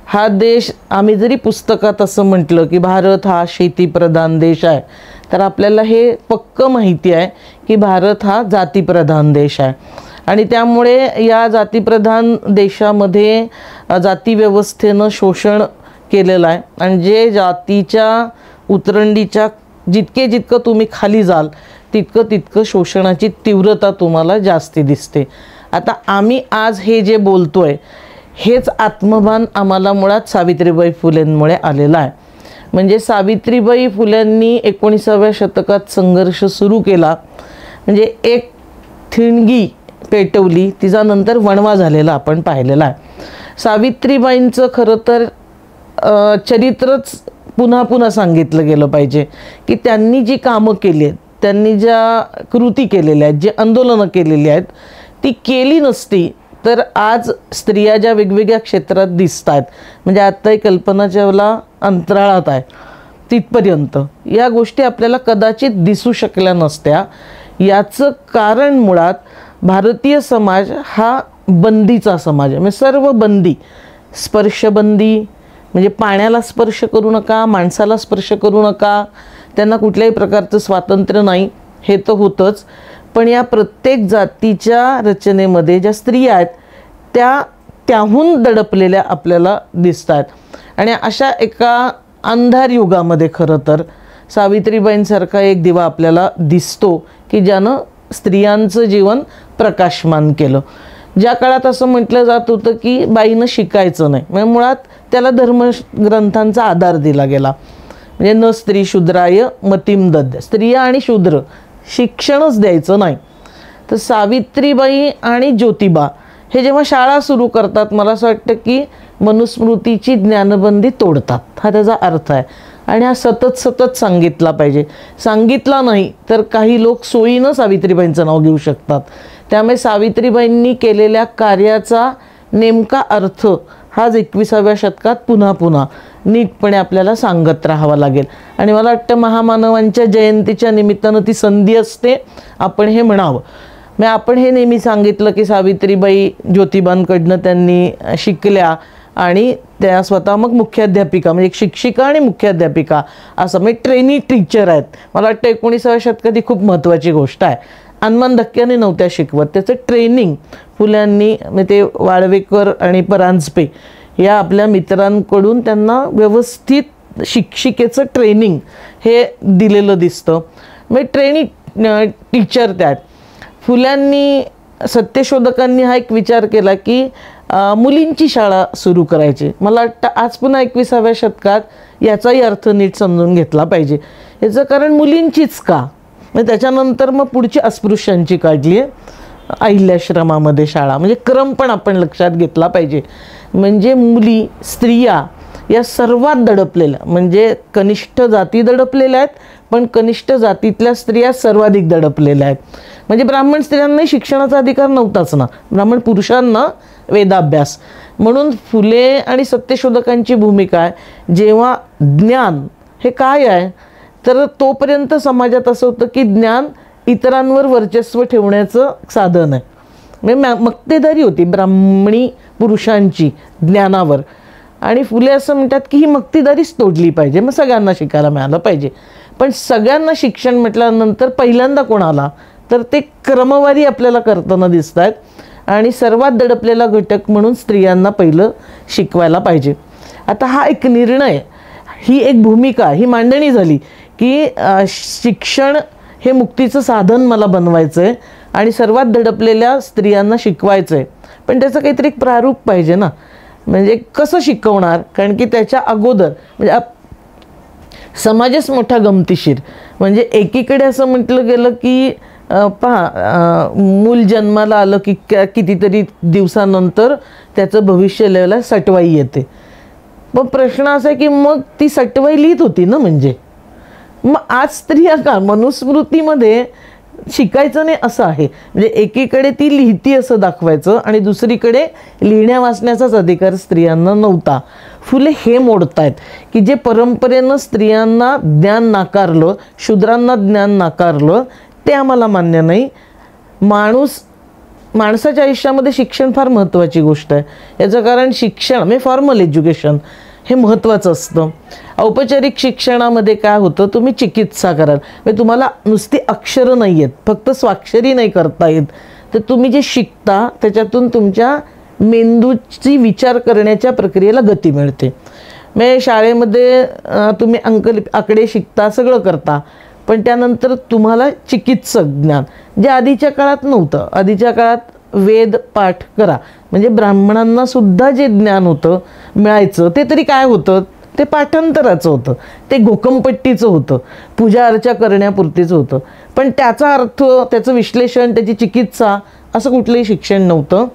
हा देश, आम्ही जरी पुस्तकात असं म्हटलं की भारत हा शेतीप्रधान देश आहे तर आपल्याला हे पक्कं माहिती आहे की भारत हा जातीप्रधान देश आहे. आणि त्यामुळे या जातीप्रधान देशामध्ये जातीव्यवस्थेनं शोषण केलेलं आहे. आणि जे जातीच्या उतरंडीच्या जितकं तुम्ही खाली जाल तितकं शोषणाची तीव्रता तुम्हाला जास्ती दिसते. आता आम्ही आज हे जे बोलतोय हेच आत्मभान आम्हाला मुळात सावित्रीबाई फुलेंमुळे आलेलं आहे. म्हणजे सावित्रीबाई फुल्यांनी 19व्या शतकात संघर्ष सुरू केला. म्हणजे एक ठिणगी पेटवली, तिचा नंतर वणवा झालेला आपण पाहिलेला आहे. सावित्रीबाईंचं खरं तर चरित्रच पुन्हा पुन्हा सांगितलं गेलं पाहिजे की त्यांनी जी कामं केली आहेत, त्यांनी ज्या कृती केलेल्या आहेत, जे आंदोलनं केलेली आहेत ती केली नसती तर आज स्त्रिया ज्या वेगवेगळ्या क्षेत्रात दिसत आहेत, म्हणजे आत्ताही कल्पना चावला अंतराळात आहे तिथपर्यंत या गोष्टी आपल्याला कदाचित दिसू शकल्या नसत्या. याचं कारण मुळात भारतीय समाज हा बंदीचा समाज आहे. म्हणजे सर्व बंदी, स्पर्शबंदी म्हणजे पाण्याला स्पर्श करू नका, माणसाला स्पर्श करू नका, त्यांना कुठल्याही प्रकारचं स्वातंत्र्य नाही हे तर होतंच. पण या प्रत्येक जातीच्या रचनेमध्ये ज्या स्त्रिया आहेत त्या त्याहून दडपलेल्या आपल्याला दिसत आहेत. आणि अशा एका अंधार युगामध्ये खरं तर सावित्रीबाईंसारखा एक दिवा आपल्याला दिसतो की ज्यानं स्त्रियांचं जीवन प्रकाशमान केलं. ज्या काळात असं म्हटलं जात होतं की बाईनं शिकायचं नाही, म्हणजे मुळात त्याला धर्मग्रंथांचा आधार दिला गेला. म्हणजे न स्त्री शूद्राय मतिम दद्य, स्त्रिया आणि शूद्र शिक्षणच द्यायचं नाही. तर सावित्रीबाई आणि ज्योतिबा हे जेव्हा शाळा सुरू करतात मला असं वाटतं की मनुस्मृतीची ज्ञानबंदी तोडतात, हा त्याचा अर्थ आहे. आणि हा सतत सांगितला पाहिजे. सांगितला नाही तर काही लोक सोयीनं सावित्रीबाईंचं नाव घेऊ शकतात. त्यामुळे सावित्रीबाईंनी केलेल्या कार्याचा नेमका अर्थ हाच 21व्या शतकात पुन्हा नीटपणे आपल्याला सांगत राहावा लागेल. आणि मला वाटतं महामानवांच्या जयंतीच्या निमित्तानं ती संधी असते आपण हे म्हणावं. मग आपण हे नेहमी सांगितलं की सावित्रीबाई ज्योतिबांकडनं त्यांनी शिकल्या आणि त्या स्वतः मग मुख्याध्यापिका, म्हणजे एक शिक्षिका आणि मुख्याध्यापिका असं म्हणजे ट्रेनी टीचर आहेत. मला वाटतं 19व्या शतकात ही खूप महत्त्वाची गोष्ट आहे. अनमान धक्क्याने नव्हत्या शिकवत, त्याचं ट्रेनिंग फुल्यांनी, म्हणजे ते वाळवेकर आणि परांजपे या आपल्या मित्रांकडून त्यांना व्यवस्थित शिक्षिकेचं ट्रेनिंग हे दिलेलं दिसतं. म्हणजे ट्रेनी टीचर त्यात. फुल्यांनी, सत्यशोधकांनी हा एक विचार केला की मुलींची शाळा सुरू करायची. मला वाटतं आज पुन्हा 21व्या शतकात याचाही अर्थ नीट समजून घेतला पाहिजे. याचं कारण मुलींचीच का, म्हणजे त्याच्यानंतर मग पुढची अस्पृश्यांची काढली आहे अहिल्याश्रमामध्ये शाळा. म्हणजे क्रम पण आपण लक्षात घेतला पाहिजे. म्हणजे मुली, स्त्रिया या सर्वात दडपलेल्या, म्हणजे कनिष्ठ जाती दडपलेल्या आहेत पण कनिष्ठ जातीतल्या स्त्रिया सर्वाधिक दडपलेल्या आहेत. म्हणजे ब्राह्मण स्त्रियांनाही शिक्षणाचा अधिकार नव्हताच ना, ब्राह्मण पुरुषांना वेदाभ्यास. म्हणून फुले आणि सत्यशोधकांची भूमिका आहे, जेव्हा ज्ञान हे काय आहे तर तोपर्यंत समाजात असं होतं की ज्ञान इतरांवर वर्चस्व ठेवण्याचं साधन आहे. म्हणजे मक्तेदारी होती ब्राह्मणी पुरुषांची ज्ञानावर. आणि फुले असं म्हणतात की ही मक्तेदारीच तोडली पाहिजे, मग सगळ्यांना शिकायला मिळालं पाहिजे. पण सगळ्यांना शिक्षण म्हटल्यानंतर पहिल्यांदा कोणाला तर ते क्रमवारी आपल्याला करताना दिसत आहेत. आणि सर्वात दडपलेला घटक म्हणून स्त्रियांना पहिलं शिकवायला पाहिजे. आता हा एक निर्णय, ही एक भूमिका, ही मांडणी झाली की शिक्षण हे मुक्तीचं साधन मला बनवायचं आहे आणि सर्वात दडपलेल्या स्त्रियांना शिकवायचं आहे. पण त्याचं काहीतरी एक प्रारूप पाहिजे ना. म्हणजे कसं शिकवणार, कारण की त्याच्या अगोदर म्हणजे समाजच मोठा गमतीशीर. म्हणजे एकीकडे असं म्हटलं गेलं की पहा, मूल जन्माला आलं की कितीतरी दिवसानंतर त्याचं भविष्य लिहायला सटवाई येते. पण प्रश्न असा आहे की मग ती सटवाई लिहित होती ना, म्हणजे मग आज स्त्रिया का मनुस्मृतीमध्ये शिकायचं नाही असं आहे. म्हणजे एकीकडे ती लिहिती असं दाखवायचं आणि दुसरीकडे लिहिण्या वाचण्याचाच अधिकार स्त्रियांना नव्हता. फुले हे मोडतायत की जे परंपरेनं स्त्रियांना ज्ञान नाकारलं, शूद्रांना ज्ञान नाकारलं, ते आम्हाला मान्य नाही. माणसाच्या आयुष्यामध्ये शिक्षण फार महत्त्वाची गोष्ट आहे. याचं कारण शिक्षण म्हणजे फॉर्मल एज्युकेशन हे महत्त्वाचं असतं. औपचारिक शिक्षणामध्ये काय होतं, तुम्ही चिकित्सा कराल म्हणजे तुम्हाला नुसती अक्षरं नाही आहेत, फक्त स्वाक्षरी नाही करता येत, तर तुम्ही जे शिकता त्याच्यातून तुमच्या मेंदूची विचार करण्याच्या प्रक्रियेला गती मिळते. म्हणजे शाळेमध्ये तुम्ही आकडे शिकता, सगळं करता, पण त्यानंतर तुम्हाला चिकित्सक ज्ञान जे आधीच्या काळात नव्हतं. आधीच्या काळात वेद पाठ करा म्हणजे ब्राह्मणांना सुद्धा जे ज्ञान होतं मिळायचं ते तरी काय होतं, ते पाठांतराचं होतं, ते घोकमपट्टीचं होतं, पूजा अर्चा करण्यापुरतीचं होतं. पण त्याचा अर्थ, त्याचं विश्लेषण, त्याची चिकित्सा असं कुठलंही शिक्षण नव्हतं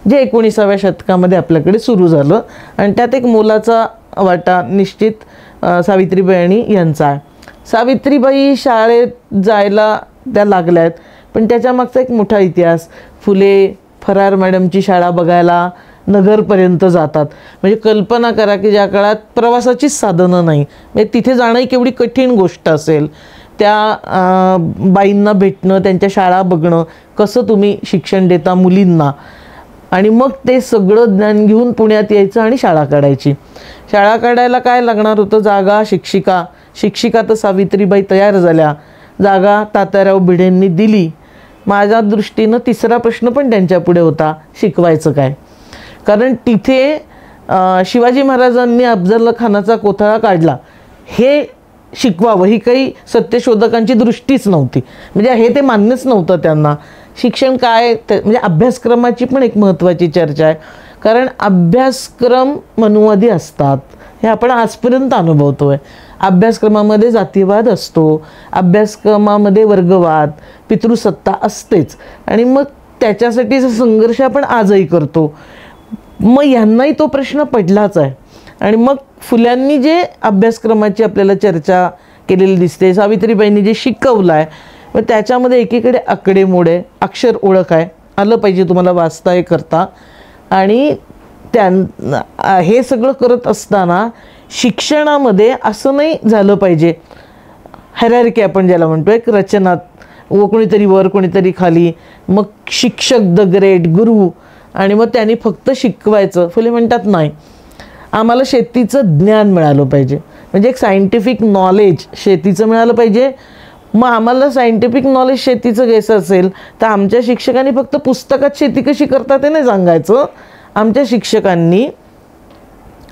जे 19व्या शतकामध्ये आपल्याकडे सुरू झालं. आणि त्यात एक मोलाचा वाटा निश्चित सावित्रीबाई यांचा आहे. सावित्रीबाई शाळेत जायला त्या लागल्या आहेत, पण त्याच्यामागचा एक मोठा इतिहास. फुले फरार मॅडमची शाळा बघायला नगरपर्यंत जातात. म्हणजे कल्पना करा की ज्या काळात प्रवासाचीच साधनं नाही, म्हणजे तिथे जाणं ही केवढी कठीण गोष्ट असेल. त्या बाईंना भेटणं, त्यांच्या शाळा बघणं, कसं तुम्ही शिक्षण देता मुलींना, आणि मग ते सगळं ज्ञान घेऊन पुण्यात यायचं आणि शाळा काढायची. शाळा काढायला काय लागणार होतं, जागा, शिक्षिका. शिक्षिका तर सावित्रीबाई तयार झाल्या, जागा तात्याराव भिडेंनी दिली. माझ्या दृष्टीनं तिसरा प्रश्न पण त्यांच्या पुढे होता, शिकवायचं काय. कारण तिथे शिवाजी महाराजांनी अफजल खानाचा कोथळा काढला, हे शिकवावं ही काही सत्यशोधकांची दृष्टीच नव्हती. म्हणजे हे ते मान्यच नव्हतं त्यांना. शिक्षण काय म्हणजे अभ्यासक्रमाची पण एक महत्त्वाची चर्चा आहे. कारण अभ्यासक्रम मनुवादी असतात हे आपण आजपर्यंत अनुभवतोय. अभ्यासक्रमामध्ये जातीवाद असतो, अभ्यासक्रमामध्ये वर्गवाद, पितृसत्ता असतेच, आणि मग त्याच्यासाठीचा संघर्ष आपण आजही करतो. मग यांनाही तो प्रश्न पडलाच आहे. आणि मग फुल्यांनी जे अभ्यासक्रमाची आपल्याला चर्चा केलेली दिसते, सावित्रीबाईंनी जे शिकवलं आहे, मग त्याच्यामध्ये एकीकडे आकडेमोड आहे, अक्षर ओळख आहे, आलं पाहिजे तुम्हाला वाचता हे करता. आणि हे सगळं करत असताना शिक्षणामध्ये असं नाही झालं पाहिजे, हायरार्की आपण ज्याला म्हणतो, एक रचना, व कोणीतरी वर कोणीतरी खाली, मग शिक्षक द ग्रेट गुरु, आणि मग त्यांनी फक्त शिकवायचं. फुले म्हणतात नाही, आम्हाला शेतीचं ज्ञान मिळालं पाहिजे, म्हणजे एक सायंटिफिक नॉलेज शेतीचं मिळालं पाहिजे. मग आम्हाला सायंटिफिक नॉलेज शेतीचं घ्यायचं असेल तर आमच्या शिक्षकांनी फक्त पुस्तकात शेती कशी करतात ते नाही सांगायचं. आमच्या शिक्षकांनी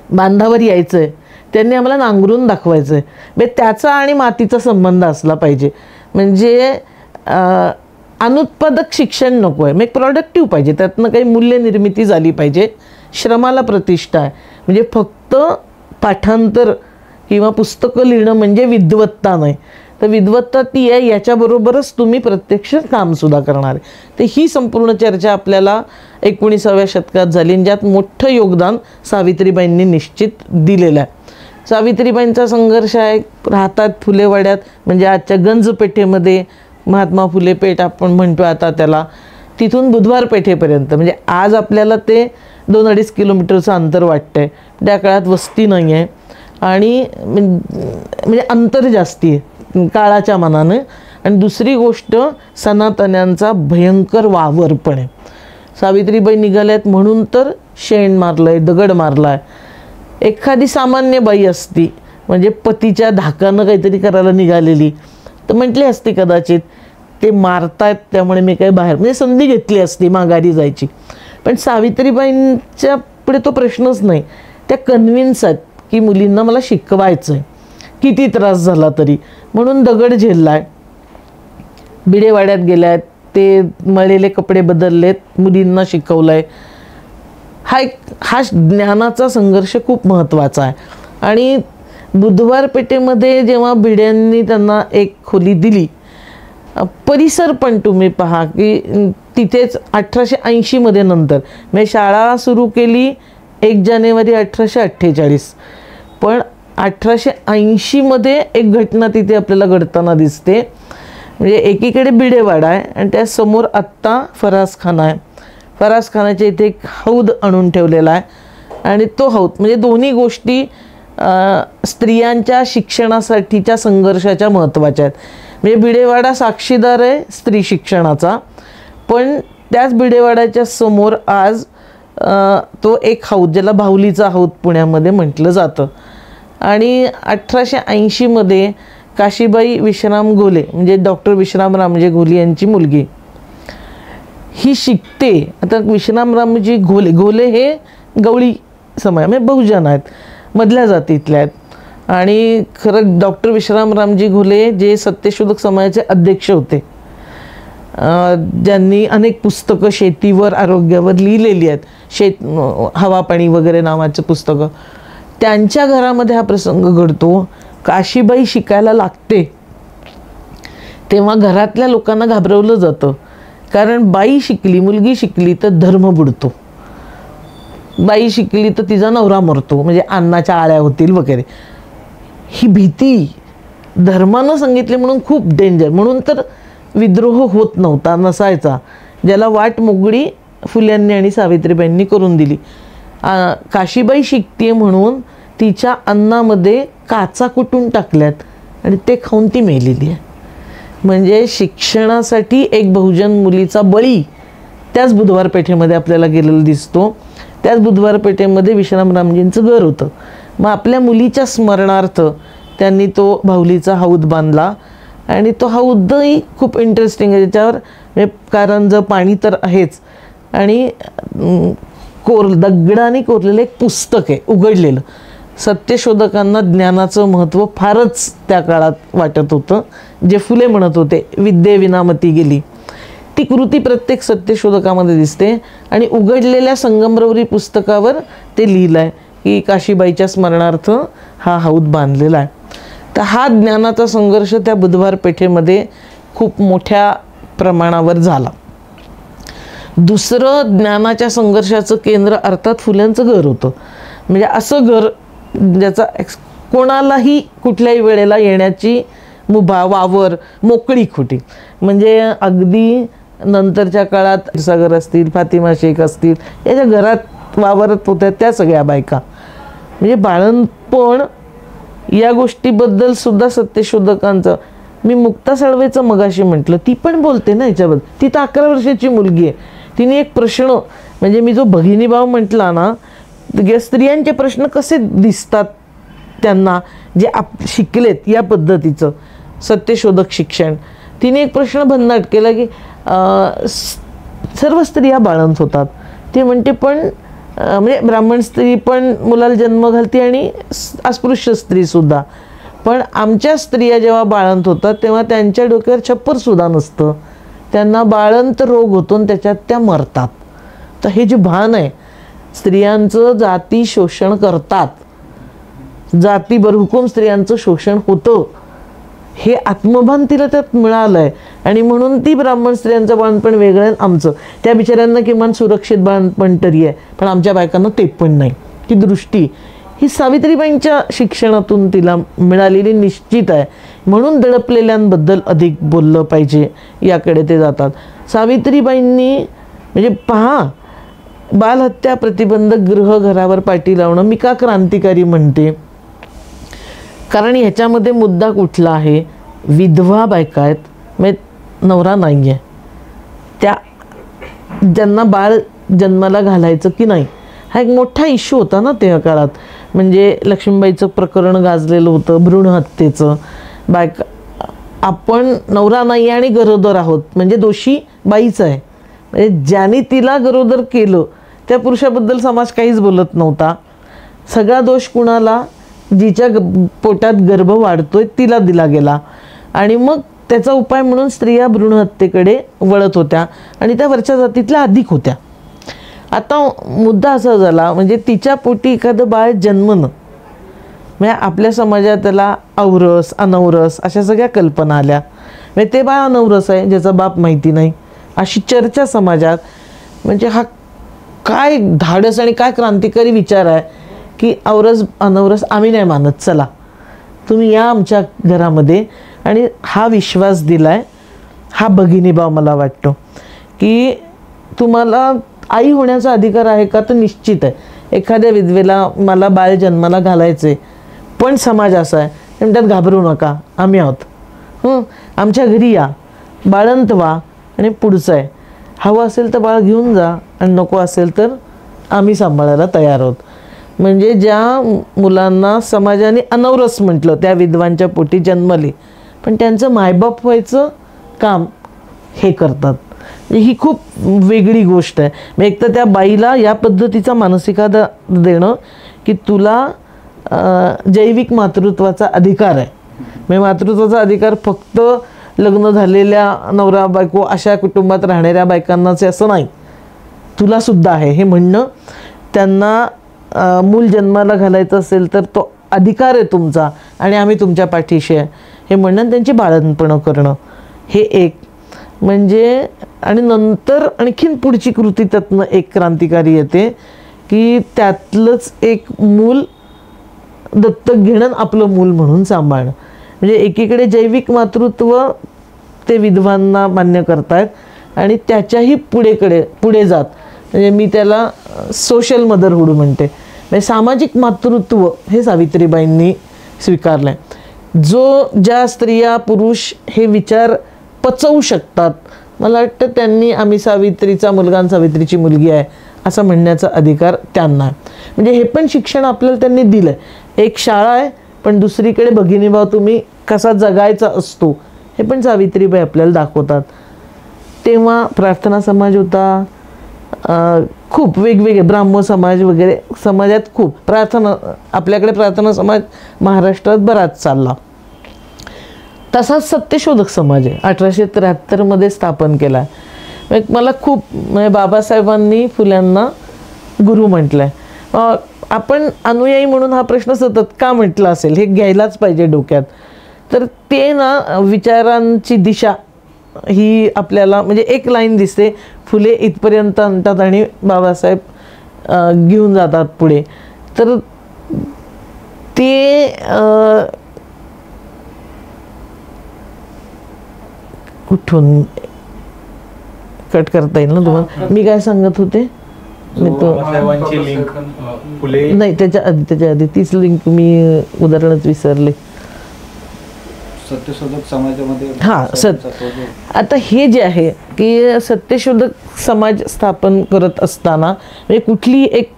बांधावर यायचं आहे, त्यांनी आम्हाला नांगरून दाखवायचं आहे. म्हणजे त्याचा आणि मातीचा संबंध असला पाहिजे. म्हणजे अनुत्पादक शिक्षण नको आहे, मग एक प्रॉडक्टिव्ह पाहिजे, त्यातनं काही मूल्यनिर्मिती झाली पाहिजे, श्रमाला प्रतिष्ठा आहे. म्हणजे फक्त पाठांतर किंवा पुस्तकं लिहिणं म्हणजे विद्वत्ता नाही, तर विद्वत्ता ती आहे याच्याबरोबरच तुम्ही प्रत्यक्ष कामसुद्धा करणार आहे. तर ही संपूर्ण चर्चा आपल्याला 19व्या शतकात झाली, ज्यात मोठं योगदान सावित्रीबाईंनी निश्चित दिलेलं आहे. सावित्रीबाईंचा संघर्ष आहे, राहतात फुलेवाड्यात, म्हणजे आजच्या गंजपेठेमध्ये महात्मा फुले पेठ आपण म्हणतो आता त्याला, तिथून बुधवार पेठेपर्यंत. म्हणजे आज आपल्याला ते 2-2.5 किलोमीटरचं अंतर वाटतं आहे, त्या काळात वस्ती नाही आहे आणि म्हणजे अंतर जास्ती आहे काळाच्या मानाने. आणि दुसरी गोष्ट, सनातन्यांचा भयंकर वावर पण आहे. सावित्रीबाई निघाल्यात म्हणून तर शेण मारलं आहे, दगड मारला आहे. एखादी सामान्य बाई असती, म्हणजे पतीच्या धाकानं काहीतरी करायला निघालेली, तर म्हटली असती कदाचित ते मारतायत त्यामुळे मी काही बाहेर, म्हणजे संधी घेतली असती माघारी जायची. पण सावित्रीबाईंच्या पुढे तो प्रश्नच नाही. त्या कन्व्हिन्स आहेत की मुलींना मला शिकवायचं आहे, किती त्रास झाला तरी, म्हणून दगड झेलला आहे. बिडेवाड्यात गेल्या आहेत, ते मळलेले कपडे बदललेत, मुलींना शिकवलं आहे. हा ज्ञानाचा संघर्ष खूप महत्त्वाचा आहे. आणि बुधवार पेठेमध्ये जेव्हा भिड्यांनी त्यांना एक खोली दिली, परिसर पण तुम्ही पहा की तिथेच 1880 नंतर म्हणजे शाळा सुरू केली 1 जानेवारी 1848, पण 1880 एक घटना तिथे आपल्याला घडताना दिसते. म्हणजे एकीकडे भिडेवाडा आहे आणि त्या समोर आत्ता फरासखाना आहे. फरासखानाच्या इथे एक हौद आणून ठेवलेला आहे आणि तो हौद म्हणजे दोन्ही गोष्टी स्त्रियांच्या शिक्षणासाठीच्या संघर्षाच्या महत्त्वाच्या आहेत. म्हणजे भिडेवाडा साक्षीदार आहे स्त्री शिक्षणाचा, पण त्याच भिडेवाड्याच्या समोर आज तो एक हौद ज्याला बाहुलीचा हौद पुण्यामध्ये म्हटलं जातं. आणि 1880 काशीबाई विश्राम घोले म्हणजे डॉक्टर विश्रामरामजी घोले यांची मुलगी ही शिकते. आता विश्रामरामजी घोले हे गवळी समाज म्हणजे बहुजन आहेत, मधल्या जातीतल्या आहेत. आणि खरं डॉक्टर विश्रामरामजी घोले जे सत्यशोधक समाजाचे अध्यक्ष होते, ज्यांनी अनेक पुस्तकं शेतीवर आरोग्यावर लिहिलेली आहेत, हवा पाणी वगैरे नावाचं पुस्तकं, त्यांच्या घरामध्ये हा प्रसंग घडतो. काशीबाई शिकायला लागते तेव्हा घरातल्या लोकांना घाबरवलं जातं, कारण बाई शिकली, मुलगी शिकली तर धर्म बुडतो, बाई शिकली तर तिचा नवरा मरतो, म्हणजे अन्नाच्या आळ्या होतील वगैरे. ही भीती धर्मानं सांगितली म्हणून खूप डेंजर, म्हणून तर विद्रोह होत नव्हता, नसायचा. ज्याला वाट मोकळी फुल्यांनी आणि सावित्रीबाईंनी करून दिली. काशीबाई शिकते म्हणून तिच्या अन्नामध्ये काचा कुटून टाकल्यात आणि ते खाऊन ती मेलेली आहे. म्हणजे शिक्षणासाठी एक बहुजन मुलीचा बळी त्याच बुधवार पेठेमध्ये आपल्याला गेलेला दिसतो. त्याच बुधवार पेठेमध्ये विश्रामरामजींचं घर होतं. मग आपल्या मुलीच्या स्मरणार्थ त्यांनी तो बाहुलीचा हौद बांधला आणि तो हौदही खूप इंटरेस्टिंग आहे. त्याच्यावर कारंजं पाणी तर आहेच आणि दगडाने कोरलेलं एक पुस्तक आहे उघडलेलं. सत्यशोधकांना ज्ञानाचं महत्त्व फारच त्या काळात वाटत होतं. जे फुले म्हणत होते विद्येविना मती गेली, ती कृती प्रत्येक सत्यशोधकामध्ये दिसते. आणि उघडलेल्या संगमरवरी पुस्तकावर ते लिहिलं आहे की काशीबाईच्या स्मरणार्थ हा हौद बांधलेला आहे. तर हा ज्ञानाचा संघर्ष त्या बुधवार पेठेमध्ये खूप मोठ्या प्रमाणावर झाला. दुसरं ज्ञानाच्या संघर्षाचं केंद्र अर्थात फुल्यांचं घर होतं. म्हणजे असं घर ज्याचा कोणालाही कुठल्याही वेळेला येण्याची मुभा, वावर, मोकळी खोटी. म्हणजे अगदी नंतरच्या काळात सागर असतील, फातिमा शेख असतील, याच्या घरात वावरत होत्या त्या सगळ्या बायका. म्हणजे बाळंतपण या गोष्टीबद्दल सुद्धा सत्यशोधकांचं, मी मुक्ता साळवेचं मगाशी म्हटलं, ती पण बोलते ना याच्याबद्दल. ती तर 11 वर्षाची मुलगी आहे. तिने एक प्रश्न, म्हणजे मी जो भगिनीभाव म्हटला ना, स्त्रियांचे प्रश्न कसे दिसतात त्यांना जे शिकलेत या पद्धतीचं सत्यशोधक शिक्षण, तिने एक प्रश्न भन्नाट केला की सर्व स्त्रिया बाळंत होतात. ती म्हणते पण म्हणजे ब्राह्मण स्त्री पण मुलाला जन्म घालते आणि अस्पृश्य स्त्रीसुद्धा, पण आमच्या स्त्रिया जेव्हा बाळंत होतात तेव्हा त्यांच्या डोक्यावर छप्परसुद्धा नसतं, त्यांना बाळंत रोग होतो आणि त्याच्यात त्या मरतात. तर हे जे भान आहे, स्त्रियांचं जाती शोषण करतात, जातीभर हुकूम स्त्रियांचं शोषण होतं, हे आत्मभान तिला त्यात मिळालं आहे. आणि म्हणून ती ब्राह्मण स्त्रियांचं बाळंतपण वेगळं आहे आमचं, त्या बिचाऱ्यांना किमान सुरक्षित बाळंतपण तरी आहे, पण आमच्या बायकांना ते पण नाही. ती दृष्टी ही सावित्रीबाईंच्या शिक्षणातून तिला मिळालेली निश्चित आहे. म्हणून दडपलेल्यांबद्दल अधिक बोललं पाहिजे याकडे ते जातात. सावित्रीबाईंनी म्हणजे पहा, बालहत्या प्रतिबंधक गृहघरावर पाठी लावणं मी का क्रांतिकारी म्हणते, कारण ह्याच्यामध्ये मुद्दा कुठला आहे, विधवा बायका आहेत, म्हणजे नवरा नाही आहे, त्या ज्यांना बाळ जन्माला घालायचं की नाही, हा एक मोठा इश्यू होता ना त्या काळात. म्हणजे लक्ष्मीबाईचं प्रकरण गाजलेलं होतं भ्रूण हत्येचं. बायका, आपण नवरा नाही आणि गरोदर आहोत म्हणजे दोषी बाईच आहे. म्हणजे ज्याने तिला गरोदर केलं त्या पुरुषाबद्दल समाज काहीच बोलत नव्हता. सगळा दोष कुणाला, जिच्या पोटात गर्भ वाढतोय तिला दिला गेला. आणि मग त्याचा उपाय म्हणून स्त्रिया भ्रूण हत्येकडे वळत होत्या आणि त्या वरच्या जातीतल्या अधिक होत्या. आता मुद्दा असा झाला, म्हणजे तिच्या पोटी एखादं बाळ जन्मणं म्हणजे आपल्या समाजात त्याला औरस अनौरस अशा सगळ्या कल्पना आल्या. म्हणजे ते बाळ अनौरस आहे ज्याचा बाप माहिती नाही अशी चर्चा समाजात. म्हणजे हा काय धाडस आणि काय क्रांतिकारी विचार आहे की औरस अनौरस आम्ही नाही मानत, चला तुम्ही या आमच्या घरामध्ये. आणि हा विश्वास दिलाय हा भगिनीभाव मला वाटतो की तुम्हाला आई होण्याचा अधिकार आहे का, तर निश्चित आहे. एखाद्या विधवेला मला बाळ जन्माला घालायचे पण समाज असा आहे आणि त्यात घाबरू नका, आम्ही आहोत, आमच्या घरी या, बाळंत व्हा आणि पुढचं आहे, हवं असेल तर बाळ घेऊन जा आणि नको असेल तर आम्ही सांभाळायला तयार आहोत. म्हणजे ज्या मुलांना समाजाने अनौरस म्हटलं त्या विधवांच्या पोटी जन्मले पण त्यांचं मायबाप व्हायचं काम हे करतात. ही खूप वेगळी गोष्ट आहे. मग एक तर त्या बाईला या पद्धतीचा मानसिकता देणं की तुला जैविक मातृत्वाचा अधिकार आहे. म्हणजे मातृत्वाचा अधिकार फक्त लग्न झालेल्या नवरा बायको अशा कुटुंबात राहणाऱ्या बायकांनाच असं नाही, तुला सुद्धा आहे हे म्हणणं. त्यांना मूल जन्माला घालायचं असेल तर तो अधिकार आहे तुमचा आणि आम्ही तुमच्या पाठीशी आहे हे म्हणणं, त्यांची बाळंतपणं करणं हे एक. म्हणजे आणि नंतर आणखीन पुढची कृती त्यातनं एक क्रांतिकारी येते की त्यातलंच एक मूल दत्तक घेणं, आपलं मूल म्हणून सांभाळणं. म्हणजे एकीकडे जैविक मातृत्व ते विधवांना मान्य करतायत आणि त्याच्याही पुढे जात, म्हणजे मी त्याला सोशल मदरहूड म्हणते, म्हणजे सामाजिक मातृत्व हे सावित्रीबाईंनी स्वीकारलं आहे. ज्या स्त्रिया पुरुष हे विचार पचवू शकतात, मला वाटतं त्यांनी आम्ही सावित्रीचा मुलगा आणि सावित्रीची मुलगी आहे असं म्हणण्याचा अधिकार त्यांना आहे. म्हणजे हे पण शिक्षण आपल्याला त्यांनी दिलं. एक शाळा आहे पण दुसरीकडे भगिनीभाव तुम्ही कसा जगायचा असतो हे पण सावित्रीबाई आपल्याला दाखवतात. तेव्हा प्रार्थना समाज होता, खूप वेगवेगळे ब्राह्मण समाज वगैरे समाजात खूप प्रार्थना, आपल्याकडे प्रार्थना समाज महाराष्ट्रात बराच चालला. तसाच सत्यशोधक समाज आहे 1873 स्थापन केला. मला खूप म्हणजे बाबासाहेबांनी फुल्यांना गुरु म्हटलं आहे. आपण अनुयायी म्हणून हा प्रश्न सतत का म्हटला असेल हे घ्यायलाच पाहिजे डोक्यात. तर ते ना विचारांची दिशा ही आपल्याला म्हणजे एक लाईन दिसते, फुले इथपर्यंत आणतात आणि बाबासाहेब घेऊन जातात पुढे. तर ते कुठून कट करता येईल ना तुम्हाला? मी काय सांगत होते मी तो नाही त्याच्या आधी तीच लिंक मी उदाहरणच विसरले. सत्यशोधक समाजामध्ये आता हे जे आहे की सत्यशोधक समाज स्थापन करत असताना म्हणजे कुठली एक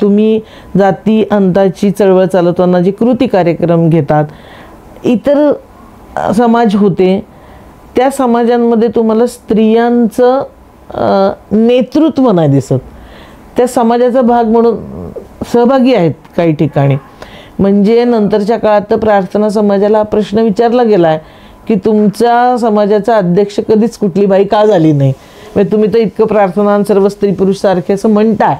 तुम्ही जाती अंताची चळवळ चालवताना जे कृती कार्यक्रम घेतात, इतर समाज होते त्या समाजांमध्ये तुम्हाला स्त्रियांचं नेतृत्व नाही दिसत. त्या समाजाचा भाग म्हणून सहभागी आहेत काही ठिकाणी. म्हणजे नंतरच्या काळात तर प्रार्थना समाजाला प्रश्न विचारला गेला आहे की तुमच्या समाजाचा अध्यक्ष कधीच कुठली बाई का झाली नाही? म्हणजे तुम्ही तर इतकं प्रार्थना सर्व स्त्री पुरुष सारखे असं म्हणताय,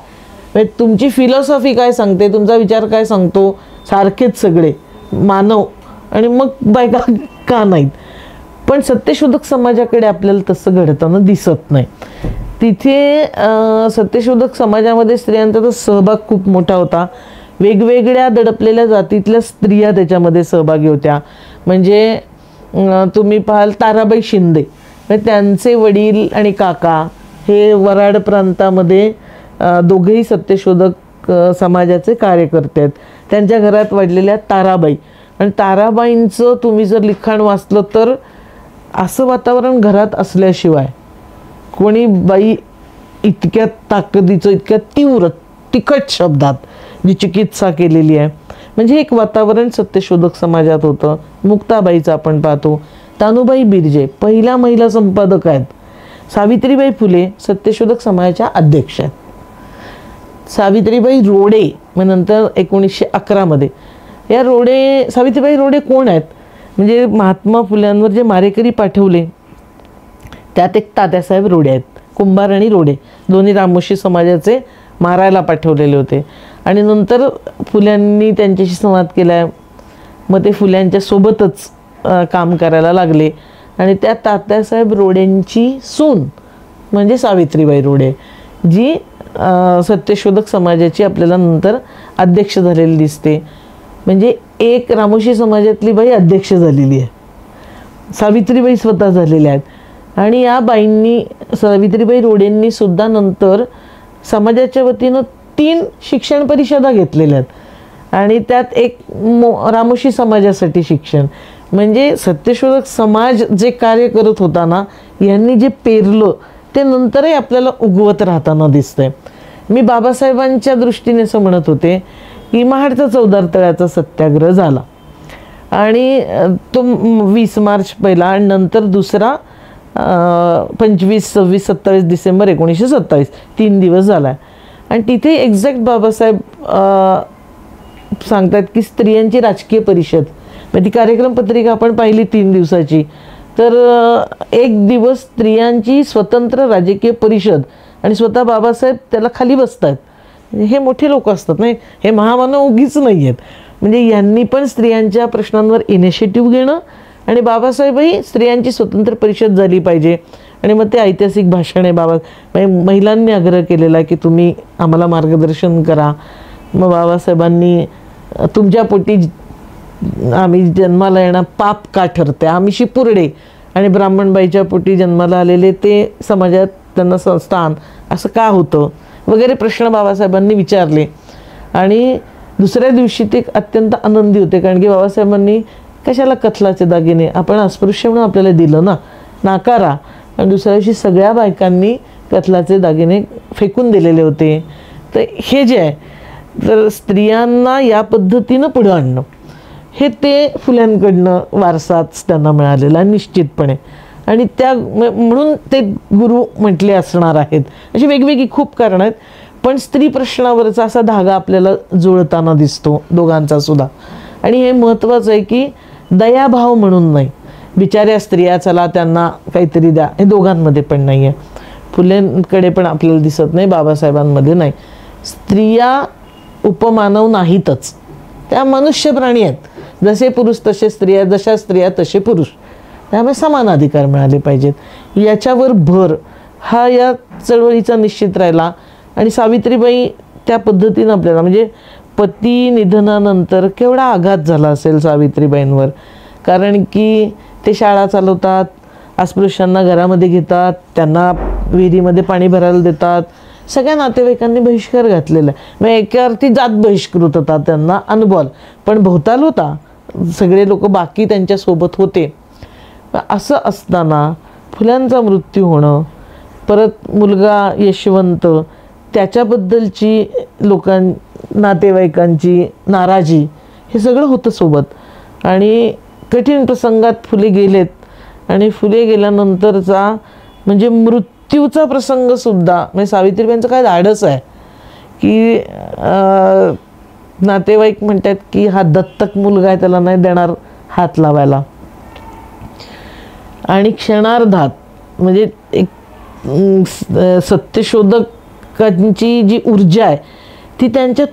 म्हणजे तुमची फिलॉसॉफी काय सांगते, तुमचा विचार काय सांगतो, सारखेच सगळे मानव आणि मग बायका का नाहीत? पण सत्यशोधक समाजाकडे आपल्याला तसं घडताना दिसत नाही. तिथे सत्यशोधक समाजामध्ये स्त्रियांचा तर सहभाग खूप मोठा होता. वेगवेगळ्या दडपलेल्या जातीतल्या स्त्रिया त्याच्यामध्ये सहभागी होत्या. म्हणजे तुम्ही पाहाल ताराबाई शिंदे, म्हणजे त्यांचे वडील आणि काका हे वराड प्रांतामध्ये दोघेही सत्यशोधक समाजाचे कार्यकर्ते आहेत. त्यांच्या घरात वाढलेल्या ताराबाई, आणि ताराबाईंचं तुम्ही जर लिखाण वाचलं तर असं वातावरण घरात असल्याशिवाय कोणी बाई इतक्या ताकदीचं इतक्या तीव्र तिखट शब्दात जी चिकित्सा केलेली आहे, म्हणजे एक वातावरण सत्यशोधक समाजात होतं. मुक्ताबाईचं आपण पाहतो. तानुबाई बिर्जे पहिल्या महिला संपादक आहेत. सावित्रीबाई फुले सत्यशोधक समाजाच्या अध्यक्ष आहेत. सावित्रीबाई रोडे मग नंतर 1911 या सावित्रीबाई रोडे कोण आहेत? म्हणजे महात्मा फुल्यांवर जे मारेकरी पाठवले त्यात एक तात्यासाहेब रोडे आहेत. कुंभार आणि रोडे दोन्ही रामोशी समाजाचे मारायला पाठवलेले होते. आणि नंतर फुल्यांनी त्यांच्याशी संवाद केला. मग ते फुल्यांच्या सोबतच काम करायला लागले. आणि त्या तात्यासाहेब रोडेंची सून म्हणजे सावित्रीबाई रोडे, जी सत्यशोधक समाजाची आपल्याला नंतर अध्यक्ष झालेली दिसते. म्हणजे एक रामोशी समाजातली बाई अध्यक्ष झालेली आहे, सावित्रीबाई स्वतः झालेल्या आहेत. आणि या बाईंनी, सावित्रीबाई रोडेंनी सुद्धा नंतर समाजाच्या वतीनं 3 शिक्षण परिषदा घेतलेल्या आहेत. आणि त्यात एक रामोशी समाजासाठी शिक्षण. म्हणजे सत्यशोधक समाज जे कार्य करत होता ना, यांनी जे पेरलं ते नंतरही आपल्याला उगवत राहताना दिसतंय. मी बाबासाहेबांच्या दृष्टीने असं म्हणत होते की महाडचा चौदार तळ्याचा सत्याग्रह झाला आणि तो 20 मार्च पहिला आणि नंतर दुसरा 25, 26, 27 डिसेंबर 1927 3 दिवस झाला. आणि तिथे एक्झॅक्ट बाबासाहेब सांगतात की स्त्रियांची राजकीय परिषद, मग ती कार्यक्रम पत्रिका आपण पाहिली 3 दिवसाची, तर 1 दिवस स्त्रियांची स्वतंत्र राजकीय परिषद आणि स्वतः बाबासाहेब त्याला खाली बसतात. हे मोठे लोक असतात नाही, हे महामानव उगीच नाही आहेत. म्हणजे यांनी पण स्त्रियांच्या प्रश्नांवर इनिशिएटिव्ह घेणं आणि बाबासाहेबही स्त्रियांची स्वतंत्र परिषद झाली पाहिजे. आणि मग ते ऐतिहासिक भाषण आहे महिलांनी आग्रह केलेला की तुम्ही आम्हाला मार्गदर्शन करा. मग बाबासाहेबांनी तुमच्या पोटी आम्ही जन्माला येणार पाप का ठरते, आम्ही शिपुर्डे आणि ब्राह्मणबाईच्या पोटी जन्माला आलेले ते समाजात त्यांना स्थान असं का होतं वगैरे प्रश्न बाबासाहेबांनी विचारले. आणि दुसऱ्या दिवशी ते अत्यंत आनंदी होते, कारण की बाबासाहेबांनी कशाला कथलाचे दागिने, आपण अस्पृश्य म्हणून आपल्याला दिलं ना, नाकारा. आणि दुसऱ्या दिवशी सगळ्या बायकांनी कथलाचे दागिने फेकून दिलेले होते. तर हे जे आहे, तर स्त्रियांना या पद्धतीनं पुढं आणणं हे ते फुल्यांकडनं वारसाच त्यांना मिळालेला निश्चितपणे. आणि त्या म्हणून ते गुरु म्हटले असणार आहेत. अशी वेगवेगळी खूप कारणं आहेत, पण स्त्री प्रश्नावरचा असा धागा आपल्याला जुळताना दिसतो दोघांचा सुद्धा. आणि हे महत्त्वाचं आहे की दयाभाव म्हणून नाही, बिचाऱ्या स्त्रिया चला त्यांना काहीतरी द्या, हे दोघांमध्ये पण नाही आहे. फुलेंकडे पण आपल्याला दिसत नाही, बाबासाहेबांमध्ये नाही. स्त्रिया उपमानव नाहीतच, त्या मनुष्य प्राणी आहेत. जसे पुरुष तसे स्त्रिया, जशा स्त्रिया तसे पुरुष, त्यामुळे समान अधिकार मिळाले पाहिजेत. याच्यावर भर हा या चळवळीचा निश्चित राहिला. आणि सावित्रीबाई त्या पद्धतीनं आपल्याला, म्हणजे पती निधनानंतर केवढा आघात झाला असेल सावित्रीबाईंवर, कारण की ते शाळा चालवतात, अस्पृश्यांना घरामध्ये घेतात, त्यांना विहिरीमध्ये पाणी भरायला देतात, सगळ्या नातेवाईकांनी बहिष्कार घातलेला आहे. मग एका अर्थी जात बहिष्कृत होता, त्यांना अनुभव पण भोवताल होता, सगळे लोक बाकी त्यांच्यासोबत होते. असं असताना फुल्यांचा मृत्यू होणं, परत मुलगा यशवंत त्याच्याबद्दलची नातेवाईकांची नाराजी, हे सगळं होतं सोबत. आणि कठीण प्रसंगात फुले गेलेत. आणि फुले गेल्यानंतरचा म्हणजे मृत्यूचा प्रसंगसुद्धा, म्हणजे सावित्रीबाईंचं काय धाडस आहे की नातेवाईक म्हणतात की हा दत्तक मुलगा आहे, त्याला नाही देणार हात लावायला. आणि क्षणार्धात म्हणजे एक सत्यशोधकांची जी ऊर्जा आहे ती त्यांच्यात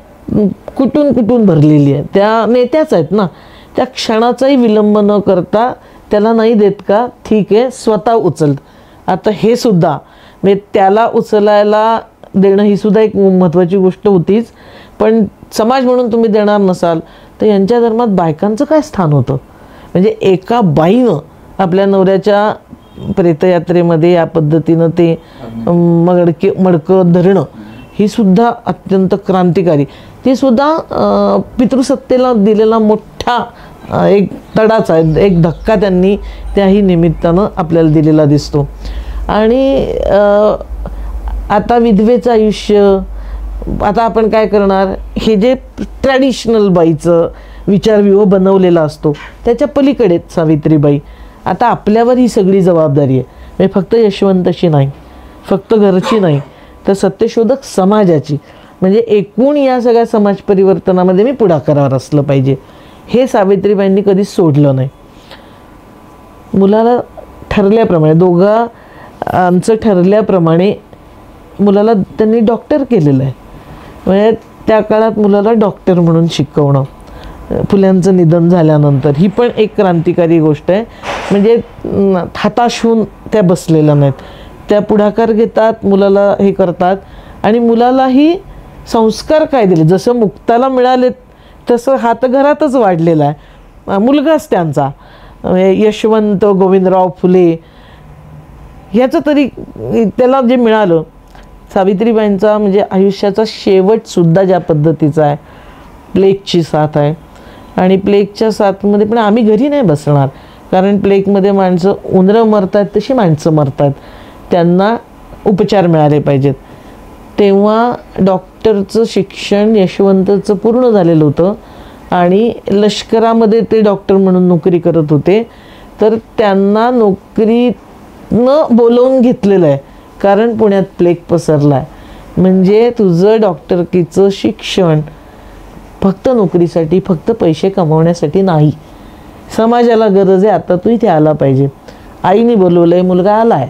कुठून भरलेली आहे. त्या नेत्याच आहेत ना, त्या क्षणाचाही विलंब न करता त्याला नाही देत का, ठीक आहे स्वतः उचल. आता हे सुद्धा म्हणजे त्याला उचलायला देणं ही सुद्धा एक महत्त्वाची गोष्ट होतीच. पण समाज म्हणून तुम्ही देणार नसाल तर यांच्या धर्मात बायकांचं काय स्थान होतं. म्हणजे एका बाईनं आपल्या नवऱ्याच्या प्रेतयात्रेमध्ये या पद्धतीनं ते मडकं धरणं ही सुद्धा अत्यंत क्रांतिकारी, ती सुद्धा पितृसत्तेला दिलेला मोठा एक तडाच आहे, एक धक्का त्यांनी त्याही निमित्तानं आपल्याला दिलेला दिसतो. आणि आता विधवेचं आयुष्य, आता आपण काय करणार, हे जे ट्रॅडिशनल बाईचं विचारव्यूह बनवलेला असतो त्याच्या पलीकडे सावित्रीबाई. आता आपल्यावर ही सगळी जबाबदारी आहे, म्हणजे फक्त यशवंतची नाही, फक्त घरची नाही, तर सत्यशोधक समाजाची. म्हणजे एकूण या सगळ्या समाज परिवर्तनामध्ये मी पुढाकारावर असलं पाहिजे, हे सावित्रीबाईंनी कधीच सोडलं नाही. मुलाला ठरल्याप्रमाणे दोघा आमचं ठरल्याप्रमाणे मुलाला त्यांनी डॉक्टर केलेलं आहे. म्हणजे त्या काळात मुलाला डॉक्टर म्हणून शिकवणं, फुल्यांचं निधन झाल्यानंतर, ही पण एक क्रांतिकारी गोष्ट आहे. म्हणजे हताश होऊन त्या बसलेल्या नाहीत, त्या पुढाकार घेतात, मुलाला हे करतात. आणि मुलालाही संस्कार काय दिले, जसं मुक्ताला मिळाले तसं हा तर घरातच वाढलेला आहे, मुलगाच त्यांचा. यशवंत गोविंदराव फुले ह्याचं तरी त्याला जे मिळालं. सावित्रीबाईंचा म्हणजे आयुष्याचा शेवटसुद्धा ज्या पद्धतीचा आहे, प्लेगची साथ आहे. आणि प्लेगच्या साथमध्ये पण आम्ही घरी नाही बसणार, कारण प्लेगमध्ये माणसं उंदरं मरतात तशी माणसं मरतात, त्यांना उपचार मिळाले पाहिजेत. तेव्हा डॉक्टरचं शिक्षण यशवंतचं पूर्ण झालेलं होतं आणि लष्करामध्ये ते डॉक्टर म्हणून नोकरी करत होते. तर त्यांना नोकरीनं बोलवून घेतलेलं आहे, कारण पुण्यात प्लेग पसरला आहे. म्हणजे तुझं डॉक्टरकीचं शिक्षण फक्त नोकरीसाठी, फक्त पैसे कमवण्यासाठी नाही, समाजाला गरज आहे, आता तू इथे आला पाहिजे. आईने बोलवलं आहे, मुलगा आला आहे.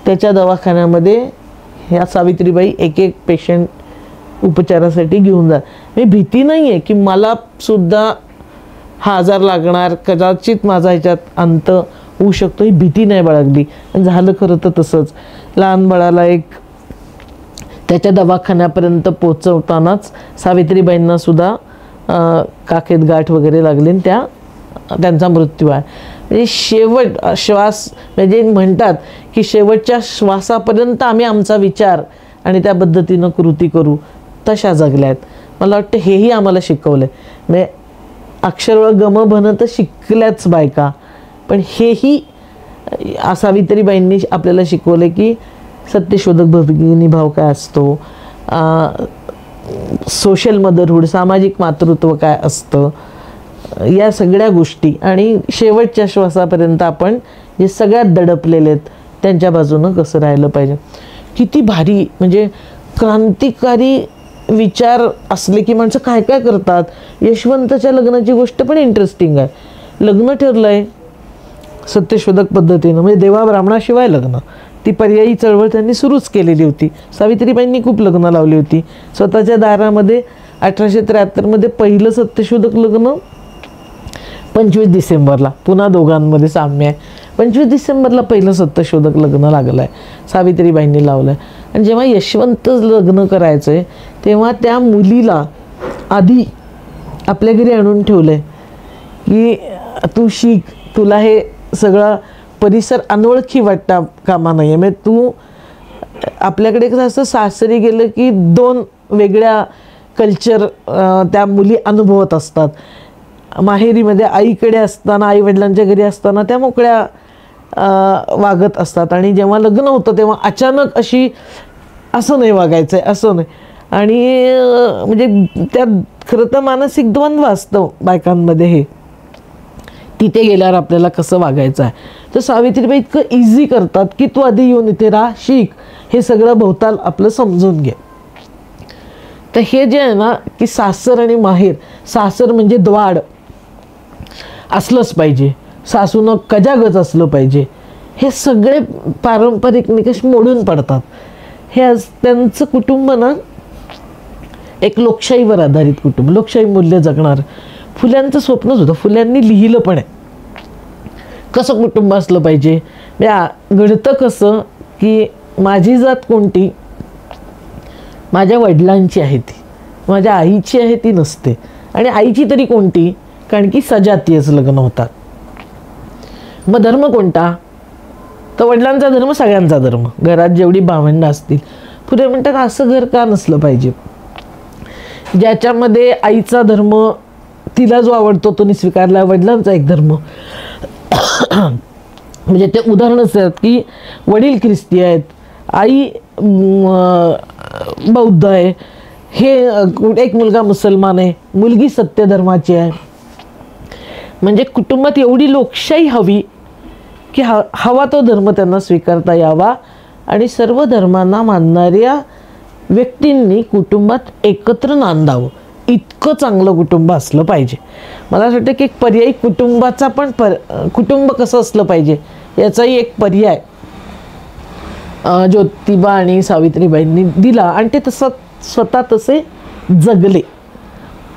त्याच्या दवाखान्यामध्ये ह्या सावित्रीबाई एक एक पेशंट उपचारासाठी घेऊन जात. मी भीती नाही आहे की मला सुद्धा हा आजार लागणार, कदाचित माझा ह्याच्यात अंत होऊ शकतो, ही भीती नाही बाळगली. झालं खरं तर तसंच. लहान बाळाला एक त्याच्या दवाखान्यापर्यंत पोचवतानाच सावित्रीबाईंना सुद्धा काखेत गाठ वगैरे लागली आणि त्यांचा मृत्यू आहे. म्हणजे शेवट श्वास, म्हणजे म्हणतात की शेवटच्या श्वासापर्यंत आम्ही आमचा विचार आणि त्या पद्धतीनं कृती करू, तशा जगल्या आहेत. मला वाटतं हेही आम्हाला शिकवलं आहे. म्हणजे अक्षरवळ गम भन तर शिकल्याच बायका, पण हेही सावित्रीबाईंनी आपल्याला शिकवलं की सत्यशोधक भगिनी भाव काय असतो, सोशल मदरहूड, सामाजिक मातृत्व काय असतं, या सगळ्या गोष्टी. आणि शेवटच्या श्वासापर्यंत आपण जे सगळ्यात दडपलेले आहेत त्यांच्या बाजूनं कसं राहिलं पाहिजे. किती भारी, म्हणजे क्रांतिकारी विचार असले की माणसं काय काय करतात. यशवंतच्या लग्नाची गोष्ट पण इंटरेस्टिंग आहे. लग्न ठरलं आहे सत्यशोधक पद्धतीनं, म्हणजे देवा ब्राह्मणाशिवाय लग्न, ती पर्यायी चळवळ त्यांनी सुरूच केलेली होती. सावित्रीबाईंनी खूप लग्न लावली होती स्वतःच्या दारामध्ये. 1873मध्ये पहिलं सत्यशोधक लग्न 25 डिसेंबरला, पुन्हा दोघांमध्ये साम्य आहे. 25 डिसेंबरला पहिलं सत्यशोधक लग्न लागलं आहे, सावित्रीबाईंनी लावलं आहे. आणि जेव्हा यशवंत लग्न करायचं आहे तेव्हा त्या मुलीला आधी आपल्या घरी आणून ठेवलं आहे की तू शिक, तुला हे सगळं परिसर अनोळखी वाटता कामा नाही आहे. म्हणजे तू आपल्याकडे कसं असं सासरी गेलं की 2 वेगळ्या कल्चर त्या मुली अनुभवत असतात. माहेरीमध्ये आईकडे असताना, आईवडिलांच्या घरी असताना त्या मोकळ्या वागत असतात, आणि जेव्हा लग्न होतं तेव्हा अचानक अशी असं नाही वागायचं आहे, असं नाही. आणि म्हणजे त्या खरं तर मानसिक द्वंद्व असतं बायकांमध्ये, हे तिथे गेल्यावर आपल्याला कसं वागायचं आहे. तर सावित्रीबाई इतकं इझी करतात की तू आधी येऊन इथे राहा, शिक, हे सगळं भोवताल आपलं समजून घे. तर हे जे आहे ना की सासर आणि माहेर, सासर म्हणजे द्वाड असलंच पाहिजे, सासूनं कजागच असलं पाहिजे, हे सगळे पारंपरिक निकष मोडून पडतात. हे आज त्यांचं कुटुंब ना एक लोकशाहीवर आधारित कुटुंब, लोकशाही मूल्य जगणार. फुल्यांचं स्वप्नच होतं, फुल्यांनी लिहिलं पण आहे कसं कुटुंब असलं पाहिजे. घडतं कसं की माझी जात कोणती, माझ्या वडिलांची आहे ती, माझ्या आईची आहे ती नसते. आणि आईची तरी कोणती, कारण की सजातीयच लग्न होतात. मग धर्म कोणता, तर वडिलांचा धर्म सगळ्यांचा धर्म, घरात जेवढी भावंडं असतील. पुढे म्हणतात असं घर का नसलं पाहिजे, ज्याच्यामध्ये आईचा धर्म तिला जो आवडतो तो स्वीकारला, वडिलांचा एक धर्म. म्हणजे ते उदाहरणच आहेत की वडील ख्रिस्ती आहेत, आई बौद्ध आहे, हे एक मुलगा मुसलमान आहे, मुलगी सत्य धर्माची आहे. म्हणजे कुटुंबात एवढी लोकशाही हवी की हवा तो धर्म त्यांना स्वीकारता यावा. आणि सर्व धर्मांना मानणाऱ्या व्यक्तींनी कुटुंबात एकत्र नांदावं, इतकं चांगलं कुटुंब असलं पाहिजे. मला असं वाटतं की एक पर्यायी कुटुंबाचा पण कुटुंब कसं असलं पाहिजे याचाही एक पर्याय ज्योतिबा आणि सावित्रीबाईंनी दिला आणि ते तसं स्वतः तसे जगले.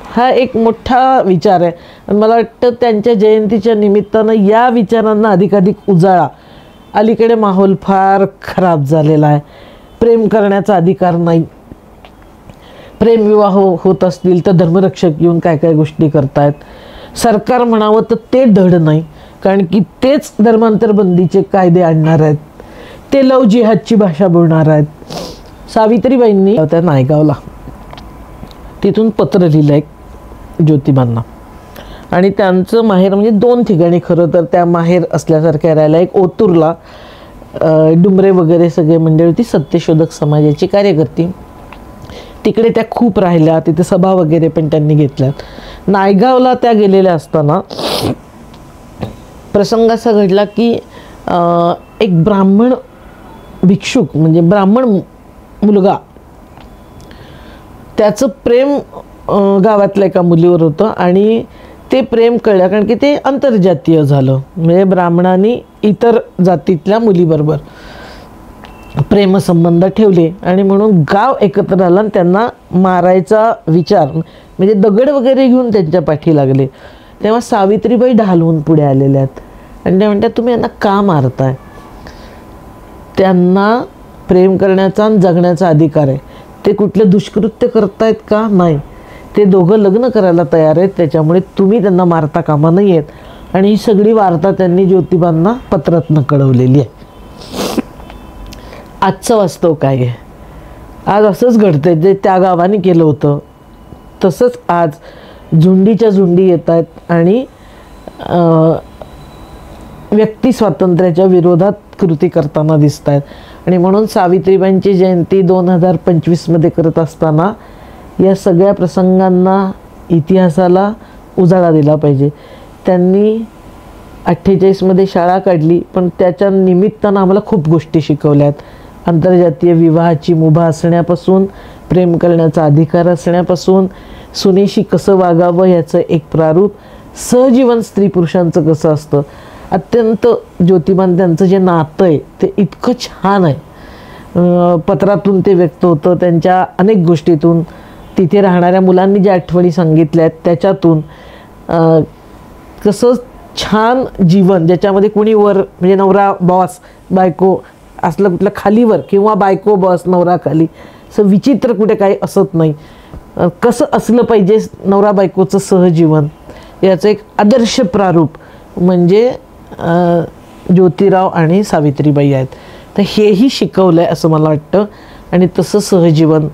हा एक मोठा विचार आहे आणि मला वाटतं त्यांच्या जयंतीच्या निमित्तानं या विचारांना अधिकाधिक उजाळा. अलीकडे माहोल फार खराब झालेला आहे. प्रेम करण्याचा अधिकार नाही. प्रेमविवाह होत असतील तर धर्मरक्षक येऊन काय काय गोष्टी करतायत. सरकार म्हणावं तर ते धड नाही, कारण की तेच धर्मांतर बंदीचे कायदे आणणार आहेत. ते लव जिहादची भाषा बोलणार आहेत. सावित्रीबाईंनी त्या नायगावला तिथून पत्र लिहिलं एक ज्योतिबांना आणि त्यांचं माहेर म्हणजे 2 ठिकाणी खरं तर त्या माहेर असल्यासारख्या राहिला. एक ओतूरला डुमरे वगैरे सगळे मंडळी होती, सत्यशोधक समाजाची कार्यकर्ती. तिकडे त्या खूप राहिल्या, तिथे सभा वगैरे पण त्यांनी घेतल्यात. नायगावला त्या गेलेल्या असताना प्रसंग असा घडला की एक ब्राह्मण भिक्षुक म्हणजे ब्राह्मण मुलगा, त्याचं प्रेम गावातल्या एका मुलीवर होतं आणि ते प्रेम कळलं कारण की ते आंतरजातीय झालं. म्हणजे ब्राह्मणांनी इतर जातीतल्या मुलीबरोबर प्रेमसंबंध ठेवले आणि म्हणून गाव एकत्र आलं आणि त्यांना मारायचा विचार म्हणजे दगड वगैरे घेऊन त्यांच्या पाठी लागले. तेव्हा सावित्रीबाई ढालवून पुढे आलेल्या आहेत आणि त्या म्हणतात तुम्ही यांना का मारताय? त्यांना प्रेम करण्याचा आणि जगण्याचा अधिकार आहे. ते कुठले दुष्कृत्य करतायत का? नाही. ते दोघं लग्न करायला तयार आहेत, त्याच्यामुळे तुम्ही त्यांना मारता कामा नाही आहेत. आणि ही सगळी वार्ता त्यांनी ज्योतिबांना पत्रातनं कळवलेली आहे. आजचं वास्तव काय आहे? आज असंच घडतंय, जे त्या गावाने केलं होतं तसंच आज झुंडीच्या झुंडी येत आहेत आणि व्यक्ती स्वातंत्र्याच्या विरोधात कृती करताना दिसत आहेत. आणि म्हणून सावित्रीबाईंची जयंती 2025मध्ये करत असताना या सगळ्या प्रसंगांना, इतिहासाला उजाळा दिला पाहिजे. त्यांनी 48मध्ये शाळा काढली, पण त्याच्या निमित्तानं आम्हाला खूप गोष्टी शिकवल्यात. आंतरजातीय विवाहाची मुभा असण्यापासून, प्रेम करण्याचा अधिकार असण्यापासून, सुनेशी कसं वागावं याचं एक प्रारूप, सहजीवन स्त्री पुरुषांचं कसं असतं. अत्यंत ज्योतिबान त्यांचं जे नातं आहे ते इतकं छान आहे. पत्रातून ते व्यक्त होतं, त्यांच्या अनेक गोष्टीतून, तिथे राहणाऱ्या मुलांनी ज्या आठवणी सांगितल्या आहेत त्याच्यातून, कसं छान जीवन ज्याच्यामध्ये कुणी वर म्हणजे नवरा बॉस बायको असलं कुठलं खालीवर किंवा बायको बॉस नवरा खाली असं विचित्र कुठे काही असत नाही. कसं असलं पाहिजे नवरा बायकोचं सहजीवन याचं एक आदर्श प्रारूप म्हणजे ज्योतिराव आणि सावित्रीबाई आहेत. तर हेही शिकवलं आहे असं मला वाटतं. आणि तसं सहजीवन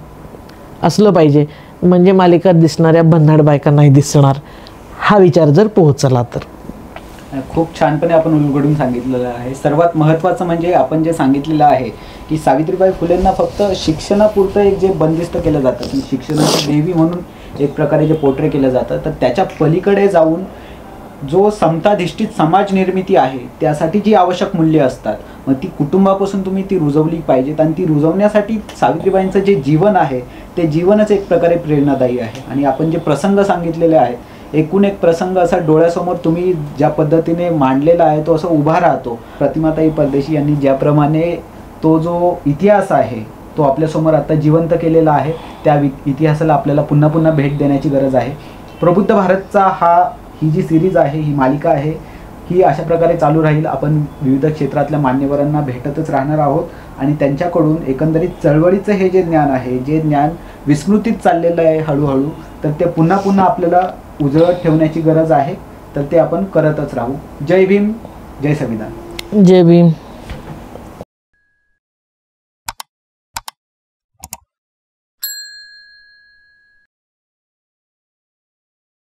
असलं पाहिजे म्हणजे मालिकात दिसणाऱ्या भन्नाड बायका नाही दिसणार, हा विचार जर पोहोचला तर. खूप छानपणे आपण उलगडून सांगितलेलं आहे. सर्वात महत्त्वाचं म्हणजे आपण जे सांगितलेलं आहे की सावित्रीबाई फुलेंना फक्त शिक्षणापुरतं एक जे बंदिस्त केलं जातं की शिक्षणाची देवी म्हणून एक प्रकारे जे पोर्ट्रे केलं जातं, तर त्याच्या पलीकडे जाऊन जो समताधिष्ठित समाज निर्मिती आहे त्यासाठी जी आवश्यक मूल्य असतात मग ती कुटुंबापासून तुम्ही ती रुजवली पाहिजेत. आणि ती रुजवण्यासाठी सावित्रीबाईंचं जे जीवन आहे ते जीवनच एक प्रकारे प्रेरणादायी आहे. आणि आपण जे प्रसंग सांगितलेले आहेत, एकूण एक प्रसंग असा डोळ्यासमोर तुम्ही ज्या पद्धतीने मांडलेला आहे तो असं उभा राहतो. प्रतिमाताई परदेशी यांनी ज्याप्रमाणे तो जो इतिहास आहे तो आपल्यासमोर आता जिवंत केलेला आहे, त्या इतिहासाला आपल्याला पुन्हा पुन्हा भेट देण्याची गरज आहे. प्रबुद्ध भारतचा ही जी सिरीज आहे, ही मालिका आहे, ही अशा प्रकारे चालू राहील. आपण विविध क्षेत्रातल्या मान्यवरांना भेटतच राहणार आहोत आणि त्यांच्याकडून एकंदरीत चळवळीचं हे जे ज्ञान आहे, जे ज्ञान विस्मृतीत चाललेलं आहे हळूहळू, तर ते पुन्हा पुन्हा आपल्याला उजळत ठेवण्याची गरज आहे. तर ते आपण करतच राहू. जय भीम, जय संविधान. जय भीम.